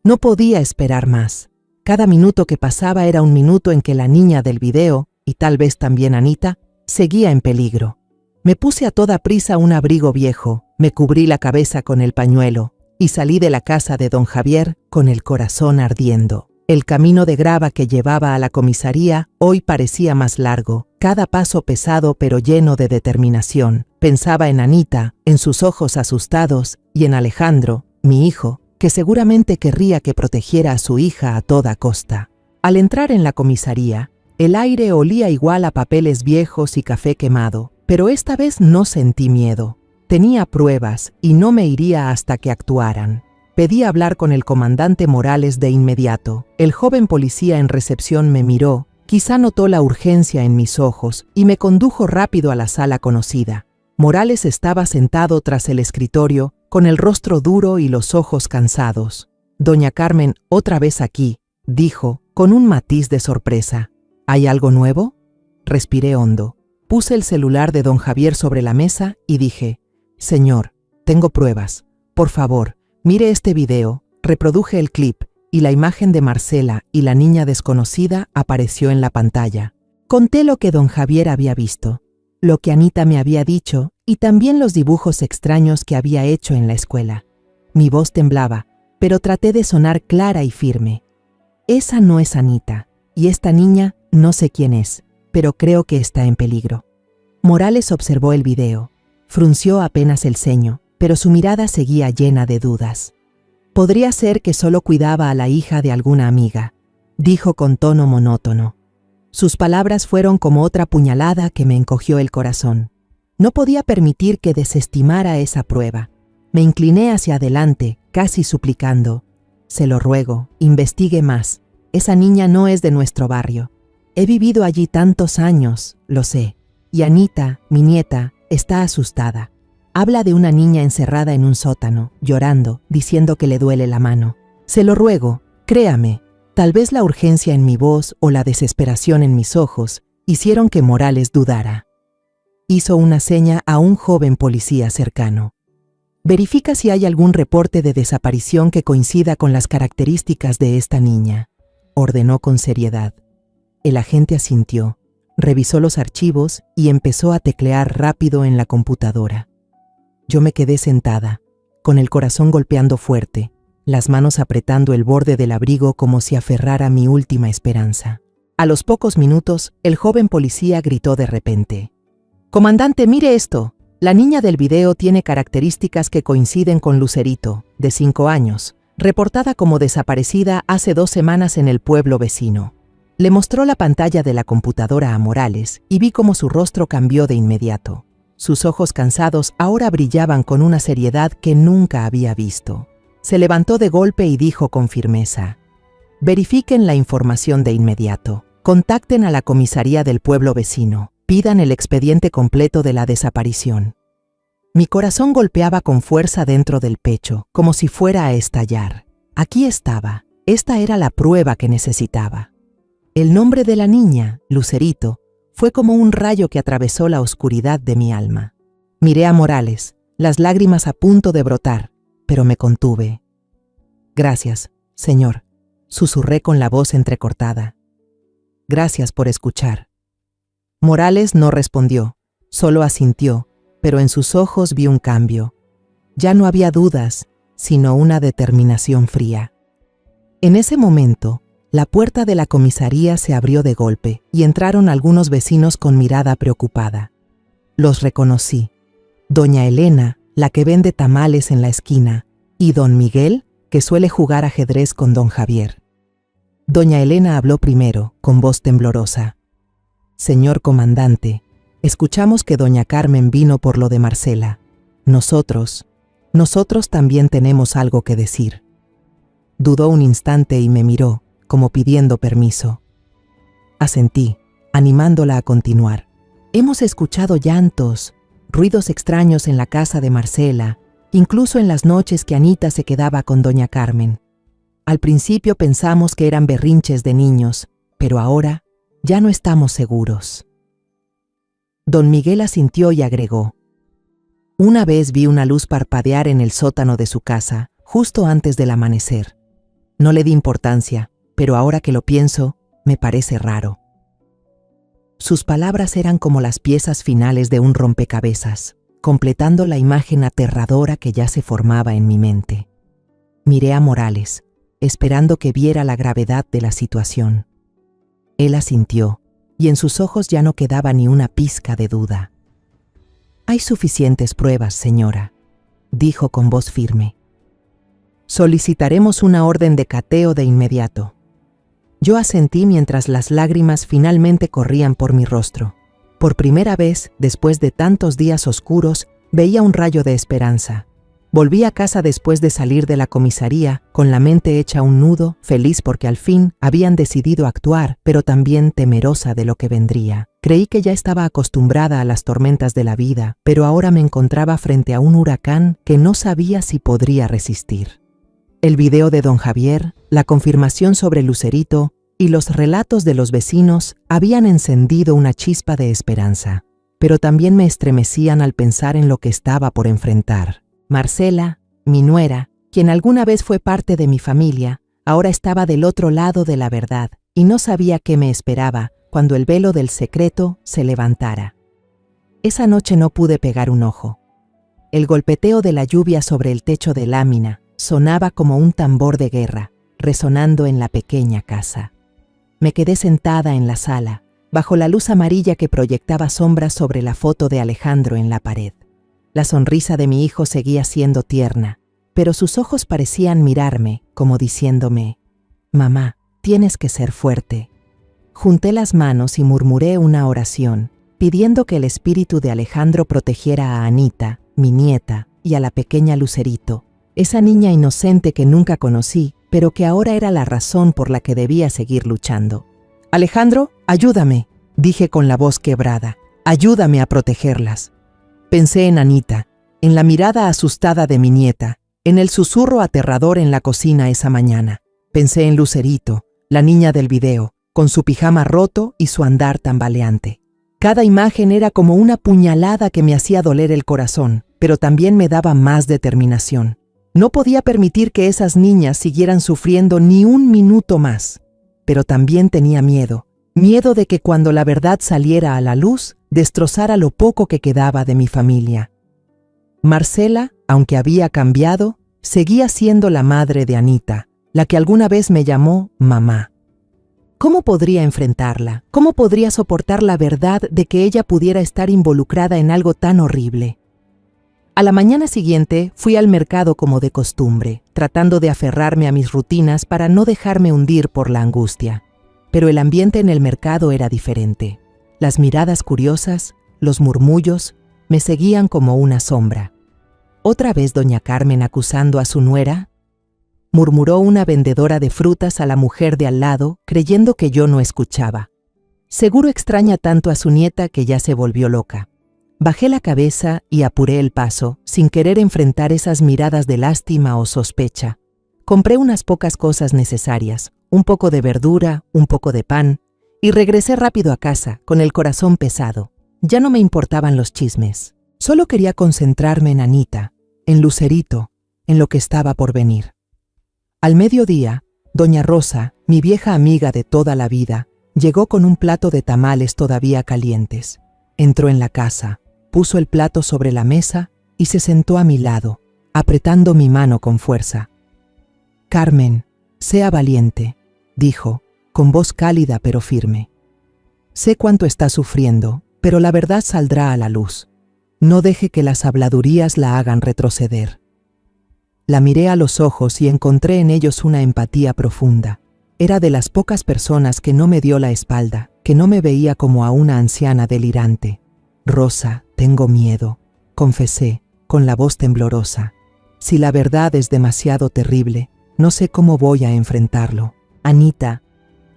No podía esperar más. Cada minuto que pasaba era un minuto en que la niña del video, y tal vez también Anita, seguía en peligro. Me puse a toda prisa un abrigo viejo, me cubrí la cabeza con el pañuelo y salí de la casa de don Javier con el corazón ardiendo. El camino de grava que llevaba a la comisaría hoy parecía más largo, cada paso pesado pero lleno de determinación. Pensaba en Anita, en sus ojos asustados, y en Alejandro, mi hijo, que seguramente querría que protegiera a su hija a toda costa. Al entrar en la comisaría, el aire olía igual a papeles viejos y café quemado, pero esta vez no sentí miedo. Tenía pruebas y no me iría hasta que actuaran. Pedí hablar con el comandante Morales de inmediato. El joven policía en recepción me miró, quizá notó la urgencia en mis ojos y me condujo rápido a la sala conocida. Morales estaba sentado tras el escritorio, con el rostro duro y los ojos cansados. «Doña Carmen, otra vez aquí», dijo, con un matiz de sorpresa. «¿Hay algo nuevo?». Respiré hondo. Puse el celular de don Javier sobre la mesa y dije: «Señor, tengo pruebas. Por favor, mire este video». Reproduje el clip y la imagen de Marcela y la niña desconocida apareció en la pantalla. Conté lo que don Javier había visto, lo que Anita me había dicho y también los dibujos extraños que había hecho en la escuela. Mi voz temblaba, pero traté de sonar clara y firme. «Esa no es Anita, y esta niña no sé quién es, pero creo que está en peligro». Morales observó el video, frunció apenas el ceño, pero su mirada seguía llena de dudas. «Podría ser que solo cuidaba a la hija de alguna amiga», dijo con tono monótono. Sus palabras fueron como otra puñalada que me encogió el corazón. No podía permitir que desestimara esa prueba. Me incliné hacia adelante, casi suplicando: se lo ruego, investigue más. Esa niña no es de nuestro barrio. He vivido allí tantos años, lo sé. Y Anita, mi nieta, está asustada. Habla de una niña encerrada en un sótano, llorando, diciendo que le duele la mano. Se lo ruego, créame. Tal vez la urgencia en mi voz o la desesperación en mis ojos hicieron que Morales dudara. Hizo una seña a un joven policía cercano. Verifica si hay algún reporte de desaparición que coincida con las características de esta niña, ordenó con seriedad. El agente asintió, revisó los archivos y empezó a teclear rápido en la computadora. Yo me quedé sentada, con el corazón golpeando fuerte, las manos apretando el borde del abrigo como si aferrara mi última esperanza. A los pocos minutos, el joven policía gritó de repente: «Comandante, mire esto. La niña del video tiene características que coinciden con Lucerito, de 5 años, reportada como desaparecida hace 2 semanas en el pueblo vecino». Le mostró la pantalla de la computadora a Morales y vi cómo su rostro cambió de inmediato. Sus ojos cansados ahora brillaban con una seriedad que nunca había visto. Se levantó de golpe y dijo con firmeza: «Verifiquen la información de inmediato. Contacten a la comisaría del pueblo vecino. Pidan el expediente completo de la desaparición». Mi corazón golpeaba con fuerza dentro del pecho, como si fuera a estallar. Aquí estaba. Esta era la prueba que necesitaba. El nombre de la niña, Lucerito, fue como un rayo que atravesó la oscuridad de mi alma. Miré a Morales, las lágrimas a punto de brotar, pero me contuve. «Gracias, señor», susurré con la voz entrecortada. «Gracias por escuchar». Morales no respondió, solo asintió, pero en sus ojos vi un cambio. Ya no había dudas, sino una determinación fría. En ese momento, la puerta de la comisaría se abrió de golpe y entraron algunos vecinos con mirada preocupada. Los reconocí. Doña Elena, la que vende tamales en la esquina, y don Miguel, que suele jugar ajedrez con don Javier. Doña Elena habló primero, con voz temblorosa. «Señor comandante, escuchamos que doña Carmen vino por lo de Marcela. Nosotros también tenemos algo que decir». Dudó un instante y me miró, como pidiendo permiso. Asentí, animándola a continuar. «Hemos escuchado llantos, ruidos extraños en la casa de Marcela, incluso en las noches que Anita se quedaba con doña Carmen. Al principio pensamos que eran berrinches de niños, pero ahora ya no estamos seguros». Don Miguel asintió y agregó: «Una vez vi una luz parpadear en el sótano de su casa, justo antes del amanecer. No le di importancia, pero ahora que lo pienso, me parece raro». Sus palabras eran como las piezas finales de un rompecabezas, completando la imagen aterradora que ya se formaba en mi mente. Miré a Morales, esperando que viera la gravedad de la situación. Él asintió, y en sus ojos ya no quedaba ni una pizca de duda. «Hay suficientes pruebas, señora», dijo con voz firme. «Solicitaremos una orden de cateo de inmediato». Yo asentí mientras las lágrimas finalmente corrían por mi rostro. Por primera vez, después de tantos días oscuros, veía un rayo de esperanza. Volví a casa después de salir de la comisaría, con la mente hecha un nudo, feliz porque al fin habían decidido actuar, pero también temerosa de lo que vendría. Creí que ya estaba acostumbrada a las tormentas de la vida, pero ahora me encontraba frente a un huracán que no sabía si podría resistir. El video de don Javier, la confirmación sobre Lucerito y los relatos de los vecinos habían encendido una chispa de esperanza, pero también me estremecían al pensar en lo que estaba por enfrentar. Marcela, mi nuera, quien alguna vez fue parte de mi familia, ahora estaba del otro lado de la verdad y no sabía qué me esperaba cuando el velo del secreto se levantara. Esa noche no pude pegar un ojo. El golpeteo de la lluvia sobre el techo de lámina sonaba como un tambor de guerra, resonando en la pequeña casa. Me quedé sentada en la sala, bajo la luz amarilla que proyectaba sombras sobre la foto de Alejandro en la pared. La sonrisa de mi hijo seguía siendo tierna, pero sus ojos parecían mirarme, como diciéndome: «Mamá, tienes que ser fuerte». Junté las manos y murmuré una oración, pidiendo que el espíritu de Alejandro protegiera a Anita, mi nieta, y a la pequeña Lucerito, esa niña inocente que nunca conocí, pero que ahora era la razón por la que debía seguir luchando. «Alejandro, ayúdame», dije con la voz quebrada. «Ayúdame a protegerlas». Pensé en Anita, en la mirada asustada de mi nieta, en el susurro aterrador en la cocina esa mañana. Pensé en Lucerito, la niña del video, con su pijama roto y su andar tambaleante. Cada imagen era como una puñalada que me hacía doler el corazón, pero también me daba más determinación. No podía permitir que esas niñas siguieran sufriendo ni un minuto más. Pero también tenía miedo de que cuando la verdad saliera a la luz, destrozara lo poco que quedaba de mi familia. Marcela, aunque había cambiado, seguía siendo la madre de Anita, la que alguna vez me llamó mamá. ¿Cómo podría enfrentarla? ¿Cómo podría soportar la verdad de que ella pudiera estar involucrada en algo tan horrible? A la mañana siguiente fui al mercado como de costumbre, tratando de aferrarme a mis rutinas para no dejarme hundir por la angustia. Pero el ambiente en el mercado era diferente. Las miradas curiosas, los murmullos, me seguían como una sombra. ¿Otra vez doña Carmen acusando a su nuera?, murmuró una vendedora de frutas a la mujer de al lado, creyendo que yo no escuchaba. Seguro extraña tanto a su nieta que ya se volvió loca. Bajé la cabeza y apuré el paso, sin querer enfrentar esas miradas de lástima o sospecha. Compré unas pocas cosas necesarias, un poco de verdura, un poco de pan, y regresé rápido a casa, con el corazón pesado. Ya no me importaban los chismes. Solo quería concentrarme en Anita, en Lucerito, en lo que estaba por venir. Al mediodía, doña Rosa, mi vieja amiga de toda la vida, llegó con un plato de tamales todavía calientes. Entró en la casa, puso el plato sobre la mesa y se sentó a mi lado, apretando mi mano con fuerza. «Carmen, sea valiente», dijo, con voz cálida pero firme. «Sé cuánto está sufriendo, pero la verdad saldrá a la luz. No deje que las habladurías la hagan retroceder». La miré a los ojos y encontré en ellos una empatía profunda. Era de las pocas personas que no me dio la espalda, que no me veía como a una anciana delirante. «Rosa, tengo miedo», confesé, con la voz temblorosa. «Si la verdad es demasiado terrible, no sé cómo voy a enfrentarlo. Anita,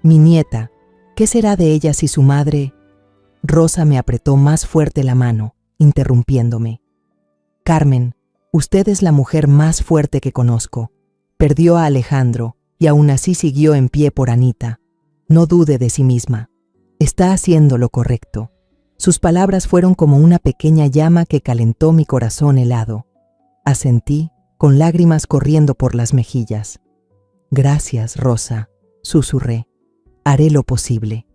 mi nieta, ¿qué será de ella si su madre...?» Rosa me apretó más fuerte la mano, interrumpiéndome. «Carmen, usted es la mujer más fuerte que conozco. Perdió a Alejandro y aún así siguió en pie por Anita. No dude de sí misma. Está haciendo lo correcto». Sus palabras fueron como una pequeña llama que calentó mi corazón helado. Asentí, con lágrimas corriendo por las mejillas. «Gracias, Rosa», susurré. «Haré lo posible».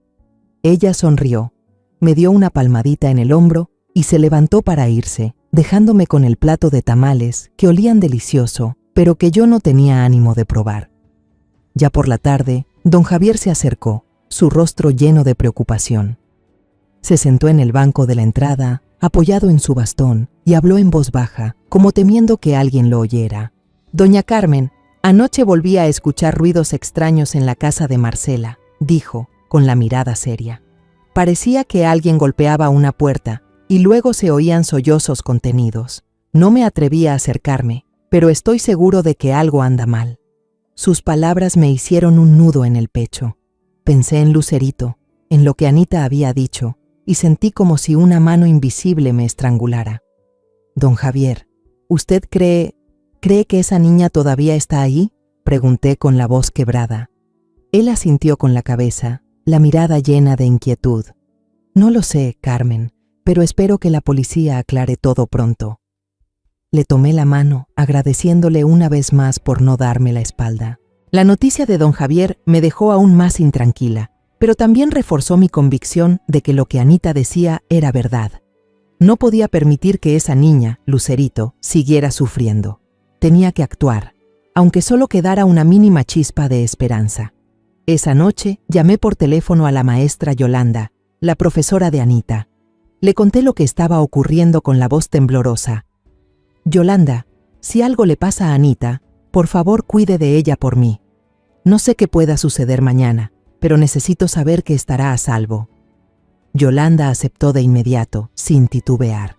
Ella sonrió, me dio una palmadita en el hombro y se levantó para irse, dejándome con el plato de tamales que olían delicioso, pero que yo no tenía ánimo de probar. Ya por la tarde, don Javier se acercó, su rostro lleno de preocupación. Se sentó en el banco de la entrada, apoyado en su bastón, y habló en voz baja, como temiendo que alguien lo oyera. «Doña Carmen, anoche volví a escuchar ruidos extraños en la casa de Marcela», dijo, con la mirada seria. «Parecía que alguien golpeaba una puerta, y luego se oían sollozos contenidos. No me atreví a acercarme, pero estoy seguro de que algo anda mal». Sus palabras me hicieron un nudo en el pecho. Pensé en Lucerito, en lo que Anita había dicho, y sentí como si una mano invisible me estrangulara. «Don Javier, ¿usted cree que esa niña todavía está ahí?», pregunté con la voz quebrada. Él asintió con la cabeza, la mirada llena de inquietud. «No lo sé, Carmen, pero espero que la policía aclare todo pronto». Le tomé la mano, agradeciéndole una vez más por no darme la espalda. La noticia de don Javier me dejó aún más intranquila, pero también reforzó mi convicción de que lo que Anita decía era verdad. No podía permitir que esa niña, Lucerito, siguiera sufriendo. Tenía que actuar, aunque solo quedara una mínima chispa de esperanza. Esa noche llamé por teléfono a la maestra Yolanda, la profesora de Anita. Le conté lo que estaba ocurriendo con la voz temblorosa. «Yolanda, si algo le pasa a Anita, por favor cuide de ella por mí. No sé qué pueda suceder mañana, pero necesito saber que estará a salvo». Yolanda aceptó de inmediato, sin titubear.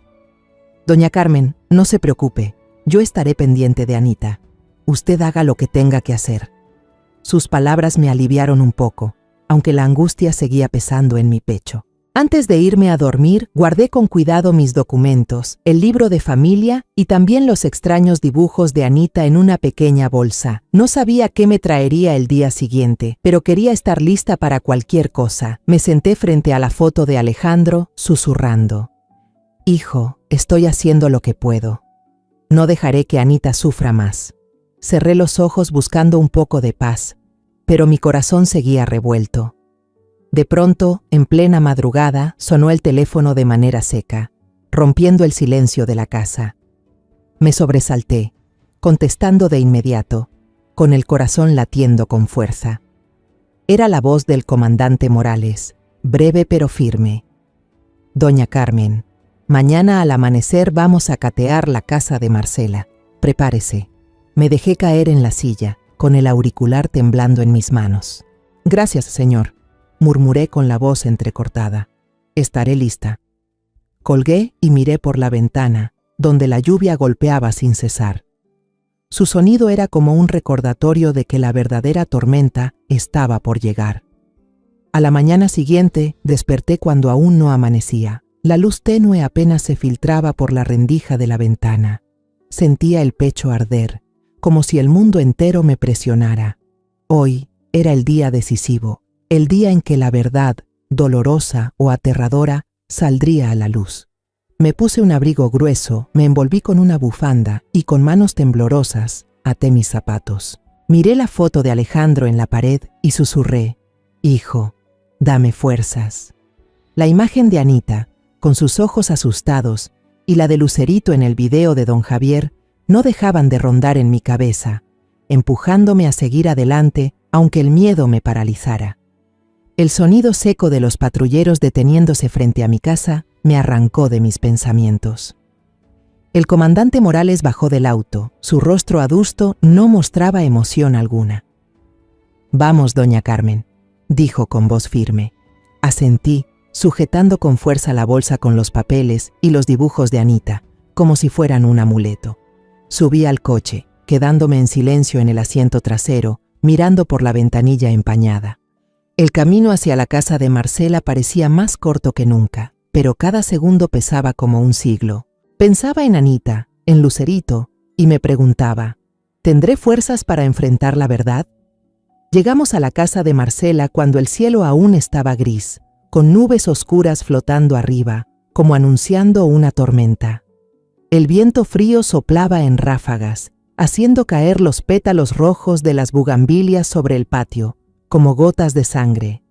«Doña Carmen, no se preocupe, yo estaré pendiente de Anita. Usted haga lo que tenga que hacer. Sus palabras me aliviaron un poco, aunque la angustia seguía pesando en mi pecho. Antes de irme a dormir, guardé con cuidado mis documentos, el libro de familia y también los extraños dibujos de Anita en una pequeña bolsa. No sabía qué me traería el día siguiente, pero quería estar lista para cualquier cosa. Me senté frente a la foto de Alejandro, susurrando: «Hijo, estoy haciendo lo que puedo. No dejaré que Anita sufra más». Cerré los ojos buscando un poco de paz, pero mi corazón seguía revuelto. De pronto, en plena madrugada, sonó el teléfono de manera seca, rompiendo el silencio de la casa. Me sobresalté, contestando de inmediato, con el corazón latiendo con fuerza. Era la voz del comandante Morales, breve pero firme. «Doña Carmen, mañana al amanecer vamos a catear la casa de Marcela. Prepárese». Me dejé caer en la silla, con el auricular temblando en mis manos. «Gracias, señor», murmuré con la voz entrecortada. «Estaré lista». Colgué y miré por la ventana, donde la lluvia golpeaba sin cesar. Su sonido era como un recordatorio de que la verdadera tormenta estaba por llegar. A la mañana siguiente desperté cuando aún no amanecía. La luz tenue apenas se filtraba por la rendija de la ventana. Sentía el pecho arder, como si el mundo entero me presionara. Hoy era el día decisivo, el día en que la verdad, dolorosa o aterradora, saldría a la luz. Me puse un abrigo grueso, me envolví con una bufanda y con manos temblorosas até mis zapatos. Miré la foto de Alejandro en la pared y susurré: «Hijo, dame fuerzas». La imagen de Anita, con sus ojos asustados, y la de Lucerito en el video de don Javier, no dejaban de rondar en mi cabeza, empujándome a seguir adelante aunque el miedo me paralizara. El sonido seco de los patrulleros deteniéndose frente a mi casa me arrancó de mis pensamientos. El comandante Morales bajó del auto. Su rostro adusto no mostraba emoción alguna. «Vamos, doña Carmen», dijo con voz firme. Asentí, sujetando con fuerza la bolsa con los papeles y los dibujos de Anita, como si fueran un amuleto. Subí al coche, quedándome en silencio en el asiento trasero, mirando por la ventanilla empañada. El camino hacia la casa de Marcela parecía más corto que nunca, pero cada segundo pesaba como un siglo. Pensaba en Anita, en Lucerito, y me preguntaba: ¿tendré fuerzas para enfrentar la verdad? Llegamos a la casa de Marcela cuando el cielo aún estaba gris, con nubes oscuras flotando arriba, como anunciando una tormenta. El viento frío soplaba en ráfagas, haciendo caer los pétalos rojos de las bugambilias sobre el patio, como gotas de sangre.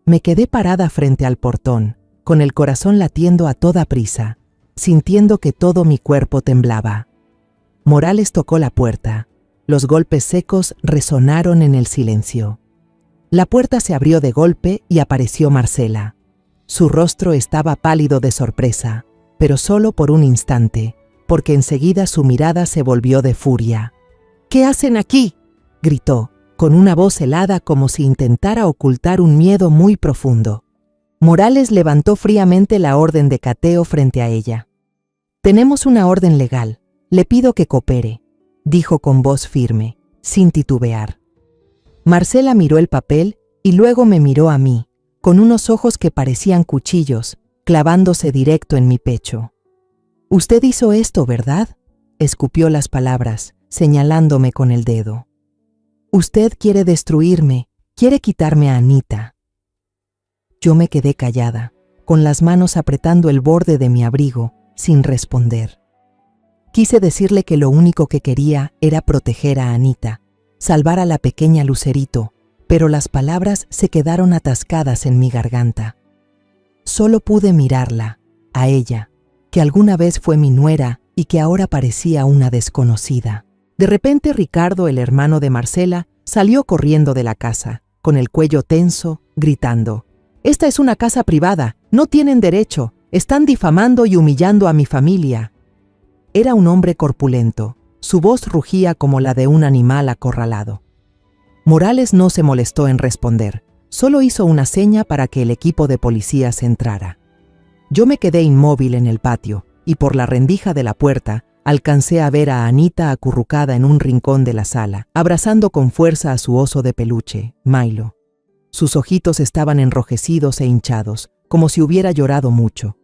Me quedé parada frente al portón, con el corazón latiendo a toda prisa, sintiendo que todo mi cuerpo temblaba. Morales tocó la puerta. Los golpes secos resonaron en el silencio. La puerta se abrió de golpe y apareció Marcela. Su rostro estaba pálido de sorpresa, pero solo por un instante, porque enseguida su mirada se volvió de furia. «¿Qué hacen aquí?», gritó, con una voz helada como si intentara ocultar un miedo muy profundo. Morales levantó fríamente la orden de cateo frente a ella. «Tenemos una orden legal. Le pido que coopere», dijo con voz firme, sin titubear. Marcela miró el papel y luego me miró a mí, con unos ojos que parecían cuchillos, clavándose directo en mi pecho. «Usted hizo esto, ¿verdad?», escupió las palabras, señalándome con el dedo. «Usted quiere destruirme, quiere quitarme a Anita». Yo me quedé callada, con las manos apretando el borde de mi abrigo, sin responder. Quise decirle que lo único que quería era proteger a Anita, salvar a la pequeña Lucerito, pero las palabras se quedaron atascadas en mi garganta. Solo pude mirarla, a ella, que alguna vez fue mi nuera y que ahora parecía una desconocida. De repente Ricardo, el hermano de Marcela, salió corriendo de la casa, con el cuello tenso, gritando: «Esta es una casa privada, no tienen derecho, están difamando y humillando a mi familia». Era un hombre corpulento, su voz rugía como la de un animal acorralado. Morales no se molestó en responder, solo hizo una seña para que el equipo de policías entrara. Yo me quedé inmóvil en el patio y por la rendija de la puerta alcancé a ver a Anita acurrucada en un rincón de la sala, abrazando con fuerza a su oso de peluche, Milo. Sus ojitos estaban enrojecidos e hinchados, como si hubiera llorado mucho.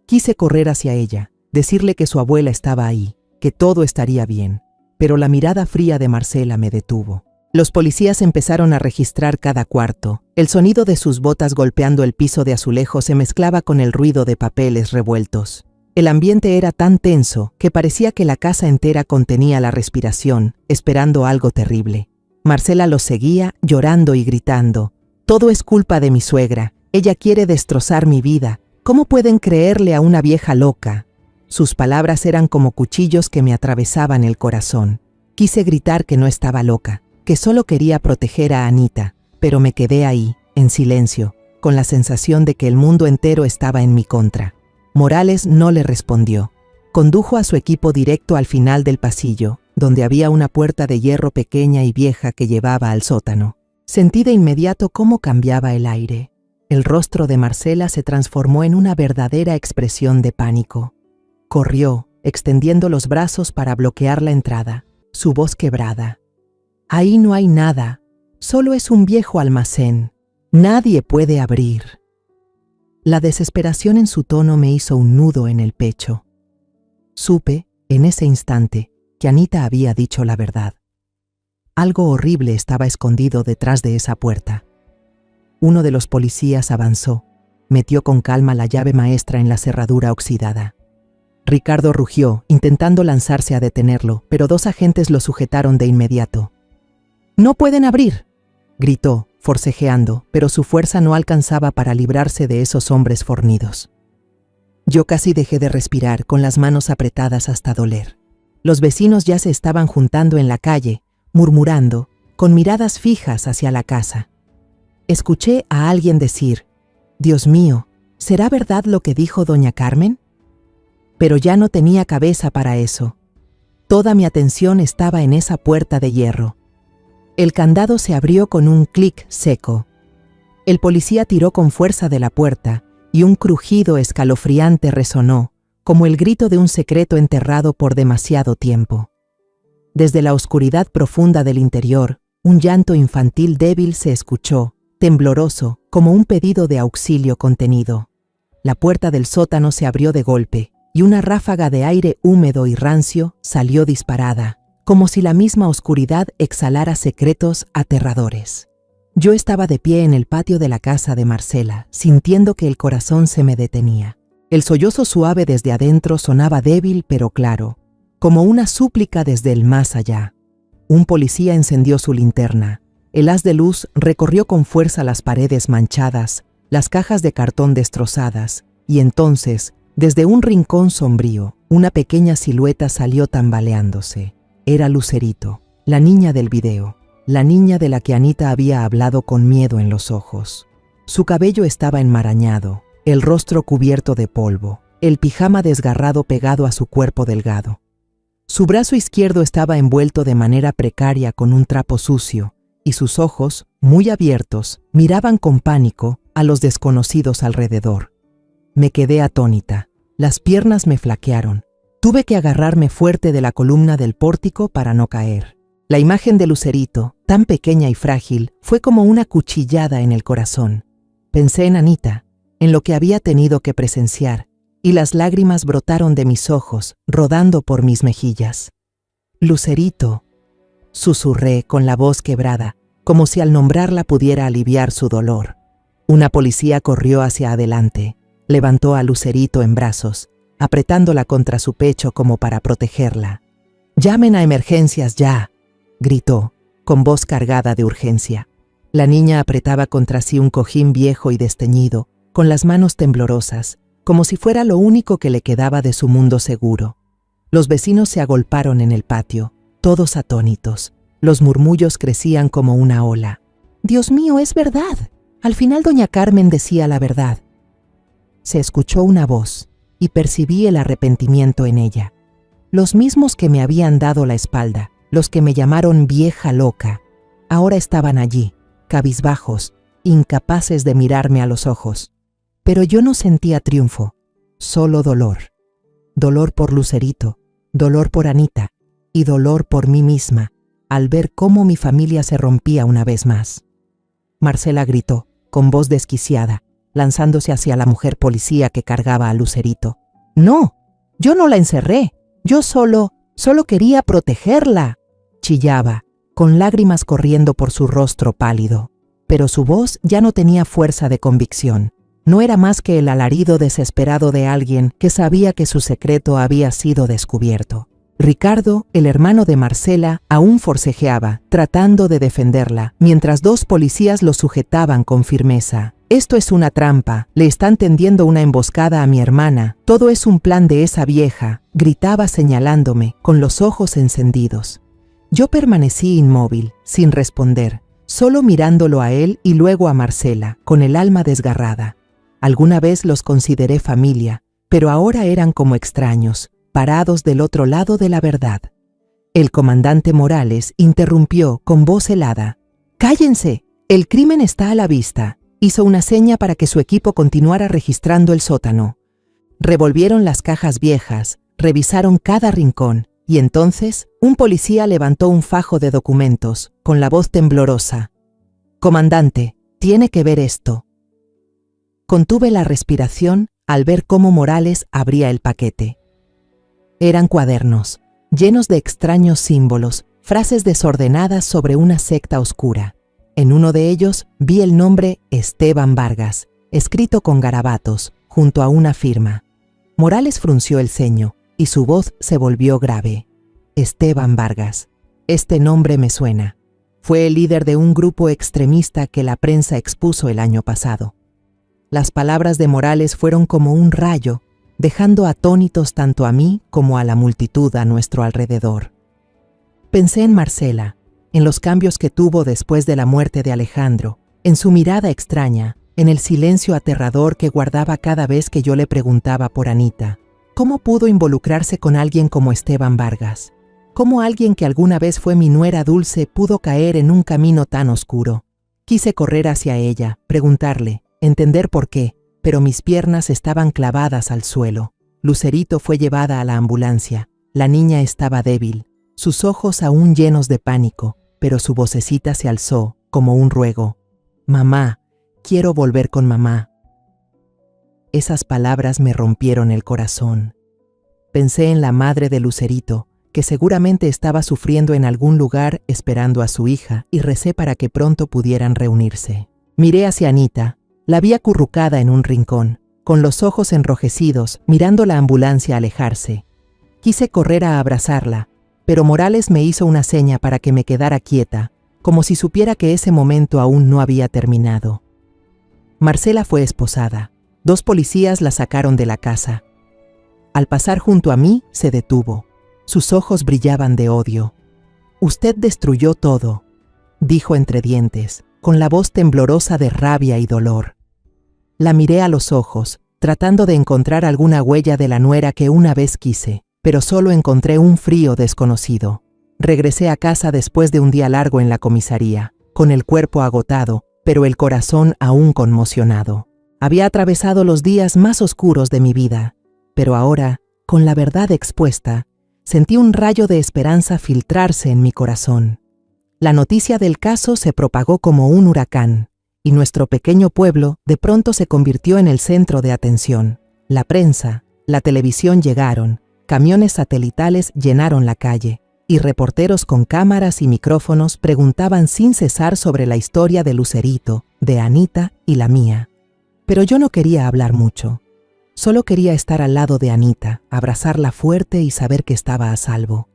Quise correr hacia ella, decirle que su abuela estaba ahí, que todo estaría bien, pero la mirada fría de Marcela me detuvo. Los policías empezaron a registrar cada cuarto. El sonido de sus botas golpeando el piso de azulejo se mezclaba con el ruido de papeles revueltos. El ambiente era tan tenso que parecía que la casa entera contenía la respiración, esperando algo terrible. Marcela los seguía, llorando y gritando. «Todo es culpa de mi suegra. Ella quiere destrozar mi vida. ¿Cómo pueden creerle a una vieja loca?» Sus palabras eran como cuchillos que me atravesaban el corazón. Quise gritar que no estaba loca, que solo quería proteger a Anita, pero me quedé ahí, en silencio, con la sensación de que el mundo entero estaba en mi contra. Morales no le respondió. Condujo a su equipo directo al final del pasillo, donde había una puerta de hierro pequeña y vieja que llevaba al sótano. Sentí de inmediato cómo cambiaba el aire. El rostro de Marcela se transformó en una verdadera expresión de pánico. Corrió, extendiendo los brazos para bloquear la entrada, su voz quebrada. «Ahí no hay nada, solo es un viejo almacén. Nadie puede abrir». La desesperación en su tono me hizo un nudo en el pecho. Supe, en ese instante, que Anita había dicho la verdad. Algo horrible estaba escondido detrás de esa puerta. Uno de los policías avanzó, metió con calma la llave maestra en la cerradura oxidada. Ricardo rugió, intentando lanzarse a detenerlo, pero dos agentes lo sujetaron de inmediato. «¡No pueden abrir!», gritó, forcejeando, pero su fuerza no alcanzaba para librarse de esos hombres fornidos. Yo casi dejé de respirar, con las manos apretadas hasta doler. Los vecinos ya se estaban juntando en la calle, murmurando, con miradas fijas hacia la casa. Escuché a alguien decir: «Dios mío, ¿será verdad lo que dijo doña Carmen?». Pero ya no tenía cabeza para eso. Toda mi atención estaba en esa puerta de hierro. El candado se abrió con un clic seco. El policía tiró con fuerza de la puerta y un crujido escalofriante resonó, como el grito de un secreto enterrado por demasiado tiempo. Desde la oscuridad profunda del interior, un llanto infantil débil se escuchó, tembloroso, como un pedido de auxilio contenido. La puerta del sótano se abrió de golpe, y una ráfaga de aire húmedo y rancio salió disparada, como si la misma oscuridad exhalara secretos aterradores. Yo estaba de pie en el patio de la casa de Marcela, sintiendo que el corazón se me detenía. El sollozo suave desde adentro sonaba débil pero claro, como una súplica desde el más allá. Un policía encendió su linterna. El haz de luz recorrió con fuerza las paredes manchadas, las cajas de cartón destrozadas, y entonces, desde un rincón sombrío, una pequeña silueta salió tambaleándose. Era Lucerito, la niña del video, la niña de la que Anita había hablado con miedo en los ojos. Su cabello estaba enmarañado, el rostro cubierto de polvo, el pijama desgarrado pegado a su cuerpo delgado. Su brazo izquierdo estaba envuelto de manera precaria con un trapo sucio, y sus ojos, muy abiertos, miraban con pánico a los desconocidos alrededor. Me quedé atónita. Las piernas me flaquearon. Tuve que agarrarme fuerte de la columna del pórtico para no caer. La imagen de Lucerito, tan pequeña y frágil, fue como una cuchillada en el corazón. Pensé en Anita, en lo que había tenido que presenciar, y las lágrimas brotaron de mis ojos, rodando por mis mejillas. «Lucerito», susurré con la voz quebrada, como si al nombrarla pudiera aliviar su dolor. Una policía corrió hacia adelante, levantó a Lucerito en brazos, apretándola contra su pecho como para protegerla. «¡Llamen a emergencias ya!», gritó, con voz cargada de urgencia. La niña apretaba contra sí un cojín viejo y desteñido, con las manos temblorosas, como si fuera lo único que le quedaba de su mundo seguro. Los vecinos se agolparon en el patio, todos atónitos. Los murmullos crecían como una ola. «Dios mío, es verdad. Al final doña Carmen decía la verdad». Se escuchó una voz, y percibí el arrepentimiento en ella. Los mismos que me habían dado la espalda, los que me llamaron vieja loca, ahora estaban allí, cabizbajos, incapaces de mirarme a los ojos. Pero yo no sentía triunfo, solo dolor. Dolor por Lucerito, dolor por Anita y dolor por mí misma al ver cómo mi familia se rompía una vez más. Marcela gritó, con voz desquiciada, lanzándose hacia la mujer policía que cargaba a Lucerito. «No, yo no la encerré, yo solo quería protegerla», chillaba, con lágrimas corriendo por su rostro pálido. Pero su voz ya no tenía fuerza de convicción. No era más que el alarido desesperado de alguien que sabía que su secreto había sido descubierto. Ricardo, el hermano de Marcela, aún forcejeaba, tratando de defenderla, mientras dos policías lo sujetaban con firmeza. «Esto es una trampa, le están tendiendo una emboscada a mi hermana, todo es un plan de esa vieja», gritaba señalándome, con los ojos encendidos. Yo permanecí inmóvil, sin responder, solo mirándolo a él y luego a Marcela, con el alma desgarrada. Alguna vez los consideré familia, pero ahora eran como extraños, parados del otro lado de la verdad. El comandante Morales interrumpió con voz helada. «¡Cállense! El crimen está a la vista». Hizo una seña para que su equipo continuara registrando el sótano. Revolvieron las cajas viejas, revisaron cada rincón, y entonces un policía levantó un fajo de documentos, con la voz temblorosa. «Comandante, tiene que ver esto». Contuve la respiración al ver cómo Morales abría el paquete. Eran cuadernos, llenos de extraños símbolos, frases desordenadas sobre una secta oscura. En uno de ellos vi el nombre Esteban Vargas, escrito con garabatos, junto a una firma. Morales frunció el ceño y su voz se volvió grave. Esteban Vargas. Este nombre me suena. Fue el líder de un grupo extremista que la prensa expuso el año pasado. Las palabras de Morales fueron como un rayo, dejando atónitos tanto a mí como a la multitud a nuestro alrededor. Pensé en Marcela, en los cambios que tuvo después de la muerte de Alejandro, en su mirada extraña, en el silencio aterrador que guardaba cada vez que yo le preguntaba por Anita. ¿Cómo pudo involucrarse con alguien como Esteban Vargas? ¿Cómo alguien que alguna vez fue mi nuera dulce pudo caer en un camino tan oscuro? Quise correr hacia ella, preguntarle, entender por qué, pero mis piernas estaban clavadas al suelo. Lucerito fue llevada a la ambulancia. La niña estaba débil, sus ojos aún llenos de pánico, pero su vocecita se alzó como un ruego. «Mamá, quiero volver con mamá». Esas palabras me rompieron el corazón. Pensé en la madre de Lucerito, que seguramente estaba sufriendo en algún lugar esperando a su hija, y recé para que pronto pudieran reunirse. Miré hacia Anita, la vi acurrucada en un rincón, con los ojos enrojecidos, mirando la ambulancia alejarse. Quise correr a abrazarla, pero Morales me hizo una seña para que me quedara quieta, como si supiera que ese momento aún no había terminado. Marcela fue esposada. 2 policías la sacaron de la casa. Al pasar junto a mí, se detuvo. Sus ojos brillaban de odio. «Usted destruyó todo», dijo entre dientes, con la voz temblorosa de rabia y dolor. La miré a los ojos, tratando de encontrar alguna huella de la nuera que una vez quise, pero solo encontré un frío desconocido. Regresé a casa después de un día largo en la comisaría, con el cuerpo agotado, pero el corazón aún conmocionado. Había atravesado los días más oscuros de mi vida, pero ahora, con la verdad expuesta, sentí un rayo de esperanza filtrarse en mi corazón. La noticia del caso se propagó como un huracán, y nuestro pequeño pueblo de pronto se convirtió en el centro de atención. La prensa, la televisión llegaron, camiones satelitales llenaron la calle, y reporteros con cámaras y micrófonos preguntaban sin cesar sobre la historia de Lucerito, de Anita y la mía. Pero yo no quería hablar mucho. Solo quería estar al lado de Anita, abrazarla fuerte y saber que estaba a salvo.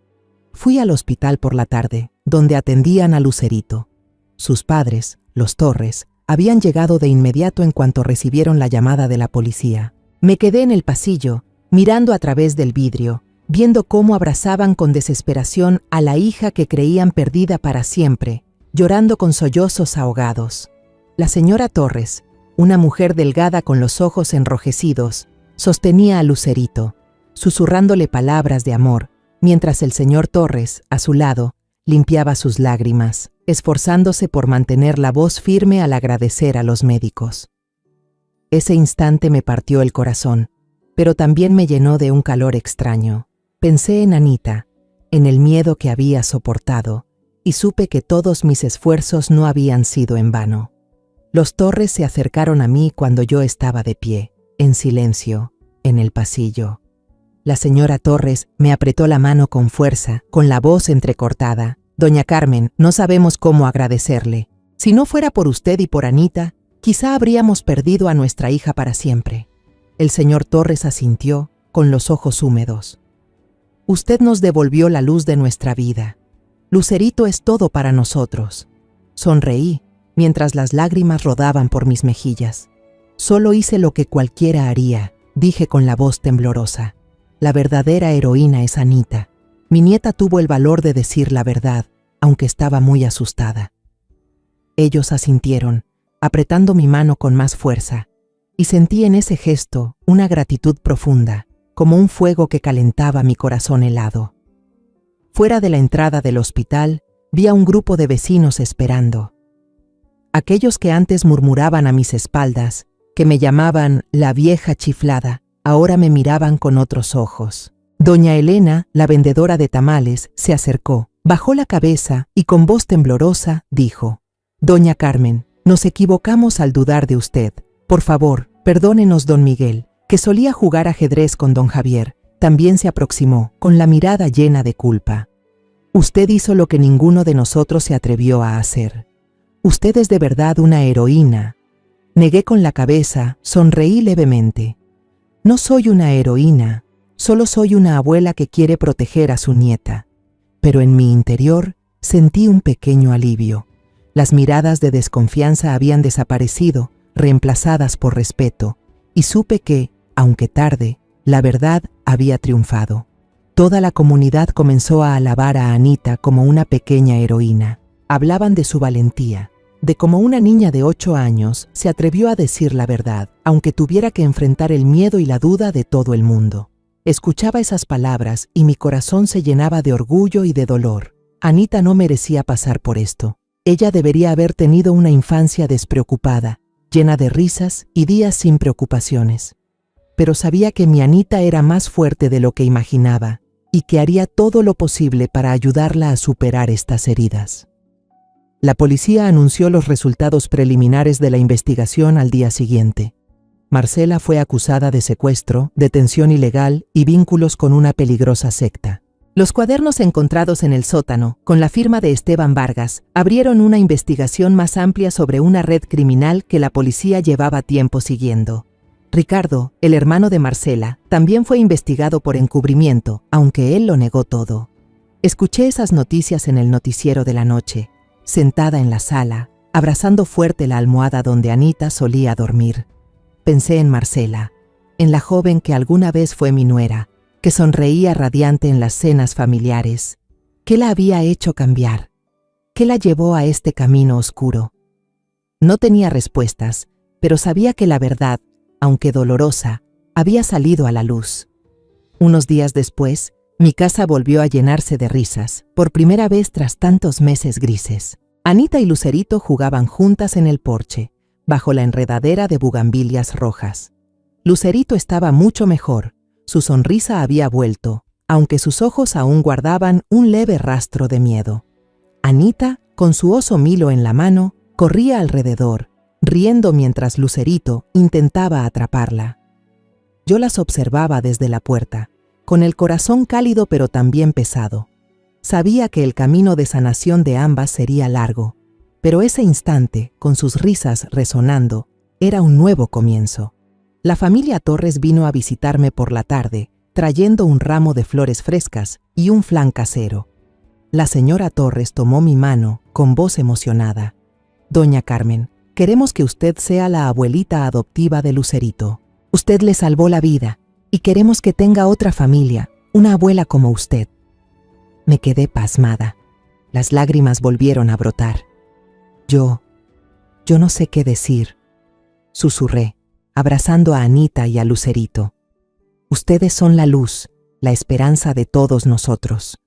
Fui al hospital por la tarde, donde atendían a Lucerito. Sus padres, los Torres, habían llegado de inmediato en cuanto recibieron la llamada de la policía. Me quedé en el pasillo, mirando a través del vidrio, viendo cómo abrazaban con desesperación a la hija que creían perdida para siempre, llorando con sollozos ahogados. La señora Torres, una mujer delgada con los ojos enrojecidos, sostenía a Lucerito, susurrándole palabras de amor, mientras el señor Torres, a su lado, limpiaba sus lágrimas, esforzándose por mantener la voz firme al agradecer a los médicos. Ese instante me partió el corazón, pero también me llenó de un calor extraño. Pensé en Anita, en el miedo que había soportado, y supe que todos mis esfuerzos no habían sido en vano. Los Torres se acercaron a mí cuando yo estaba de pie, en silencio, en el pasillo. La señora Torres me apretó la mano con fuerza, con la voz entrecortada. «Doña Carmen, no sabemos cómo agradecerle. Si no fuera por usted y por Anita, quizá habríamos perdido a nuestra hija para siempre». El señor Torres asintió, con los ojos húmedos. «Usted nos devolvió la luz de nuestra vida. Lucerito es todo para nosotros». Sonreí, mientras las lágrimas rodaban por mis mejillas. «Solo hice lo que cualquiera haría», dije con la voz temblorosa. «La verdadera heroína es Anita. Mi nieta tuvo el valor de decir la verdad, aunque estaba muy asustada». Ellos asintieron, apretando mi mano con más fuerza, y sentí en ese gesto una gratitud profunda, como un fuego que calentaba mi corazón helado. Fuera de la entrada del hospital, vi a un grupo de vecinos esperando. Aquellos que antes murmuraban a mis espaldas, que me llamaban la vieja chiflada, ahora me miraban con otros ojos. Doña Elena, la vendedora de tamales, se acercó, bajó la cabeza y con voz temblorosa dijo: «Doña Carmen, nos equivocamos al dudar de usted. Por favor, perdónenos, don Miguel, que solía jugar ajedrez con don Javier, también se aproximó, con la mirada llena de culpa. Usted hizo lo que ninguno de nosotros se atrevió a hacer. Usted es de verdad una heroína». Negué con la cabeza, sonreí levemente. «No soy una heroína, solo soy una abuela que quiere proteger a su nieta». Pero en mi interior sentí un pequeño alivio. Las miradas de desconfianza habían desaparecido, reemplazadas por respeto, y supe que, aunque tarde, la verdad había triunfado. Toda la comunidad comenzó a alabar a Anita como una pequeña heroína. Hablaban de su valentía, de cómo una niña de 8 años se atrevió a decir la verdad, aunque tuviera que enfrentar el miedo y la duda de todo el mundo. Escuchaba esas palabras y mi corazón se llenaba de orgullo y de dolor. Anita no merecía pasar por esto. Ella debería haber tenido una infancia despreocupada, llena de risas y días sin preocupaciones. Pero sabía que mi Anita era más fuerte de lo que imaginaba y que haría todo lo posible para ayudarla a superar estas heridas. La policía anunció los resultados preliminares de la investigación al día siguiente. Marcela fue acusada de secuestro, detención ilegal y vínculos con una peligrosa secta. Los cuadernos encontrados en el sótano, con la firma de Esteban Vargas, abrieron una investigación más amplia sobre una red criminal que la policía llevaba tiempo siguiendo. Ricardo, el hermano de Marcela, también fue investigado por encubrimiento, aunque él lo negó todo. Escuché esas noticias en el noticiero de la noche, sentada en la sala, abrazando fuerte la almohada donde Anita solía dormir. Pensé en Marcela, en la joven que alguna vez fue mi nuera, que sonreía radiante en las cenas familiares. ¿Qué la había hecho cambiar? ¿Qué la llevó a este camino oscuro? No tenía respuestas, pero sabía que la verdad, aunque dolorosa, había salido a la luz. Unos días después, mi casa volvió a llenarse de risas, por primera vez tras tantos meses grises. Anita y Lucerito jugaban juntas en el porche, bajo la enredadera de bugambilias rojas. Lucerito estaba mucho mejor. Su sonrisa había vuelto, aunque sus ojos aún guardaban un leve rastro de miedo. Anita, con su oso Milo en la mano, corría alrededor, riendo mientras Lucerito intentaba atraparla. Yo las observaba desde la puerta, con el corazón cálido pero también pesado. Sabía que el camino de sanación de ambas sería largo, pero ese instante, con sus risas resonando, era un nuevo comienzo. La familia Torres vino a visitarme por la tarde, trayendo un ramo de flores frescas y un flan casero. La señora Torres tomó mi mano con voz emocionada. «Doña Carmen, queremos que usted sea la abuelita adoptiva de Lucerito. Usted le salvó la vida y queremos que tenga otra familia, una abuela como usted». Me quedé pasmada. Las lágrimas volvieron a brotar. Yo no sé qué decir, susurré, abrazando a Anita y a Lucerito. Ustedes son la luz, la esperanza de todos nosotros.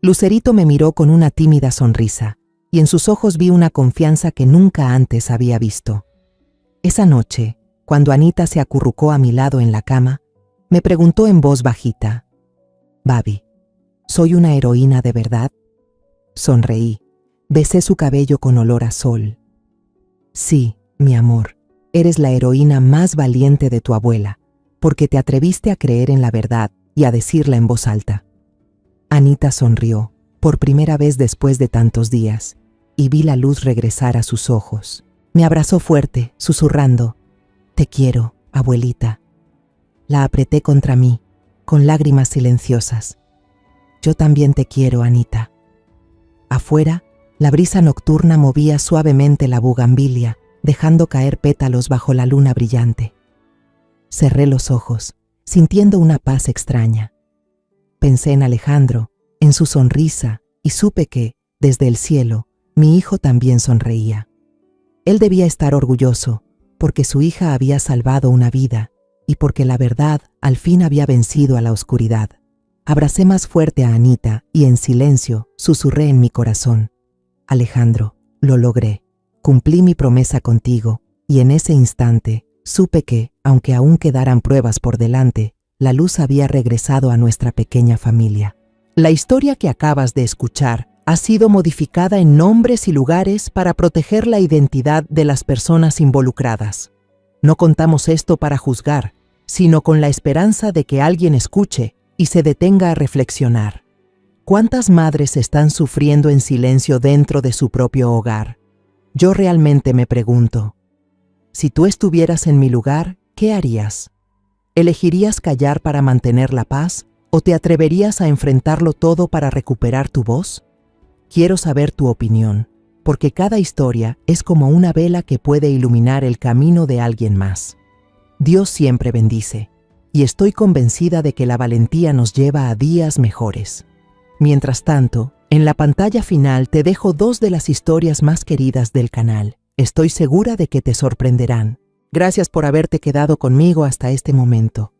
Lucerito me miró con una tímida sonrisa, y en sus ojos vi una confianza que nunca antes había visto. Esa noche, cuando Anita se acurrucó a mi lado en la cama, me preguntó en voz bajita: Babi, ¿soy una heroína de verdad? Sonreí. Besé su cabello con olor a sol. Sí, mi amor, eres la heroína más valiente de tu abuela, porque te atreviste a creer en la verdad y a decirla en voz alta. Anita sonrió, por primera vez después de tantos días, y vi la luz regresar a sus ojos. Me abrazó fuerte, susurrando, «Te quiero, abuelita». La apreté contra mí, con lágrimas silenciosas. «Yo también te quiero, Anita». Afuera, la brisa nocturna movía suavemente la bugambilia, dejando caer pétalos bajo la luna brillante. Cerré los ojos, sintiendo una paz extraña. Pensé en Alejandro, en su sonrisa, y supe que, desde el cielo, mi hijo también sonreía. Él debía estar orgulloso, porque su hija había salvado una vida, y porque la verdad al fin había vencido a la oscuridad. Abracé más fuerte a Anita y en silencio susurré en mi corazón. Alejandro, lo logré. Cumplí mi promesa contigo, y en ese instante supe que, aunque aún quedaran pruebas por delante, la luz había regresado a nuestra pequeña familia. La historia que acabas de escuchar ha sido modificada en nombres y lugares para proteger la identidad de las personas involucradas. No contamos esto para juzgar, sino con la esperanza de que alguien escuche y se detenga a reflexionar. ¿Cuántas madres están sufriendo en silencio dentro de su propio hogar? Yo realmente me pregunto, si tú estuvieras en mi lugar, ¿qué harías? ¿Elegirías callar para mantener la paz o te atreverías a enfrentarlo todo para recuperar tu voz? Quiero saber tu opinión, porque cada historia es como una vela que puede iluminar el camino de alguien más. Dios siempre bendice, y estoy convencida de que la valentía nos lleva a días mejores. Mientras tanto, en la pantalla final te dejo 2 de las historias más queridas del canal. Estoy segura de que te sorprenderán. Gracias por haberte quedado conmigo hasta este momento.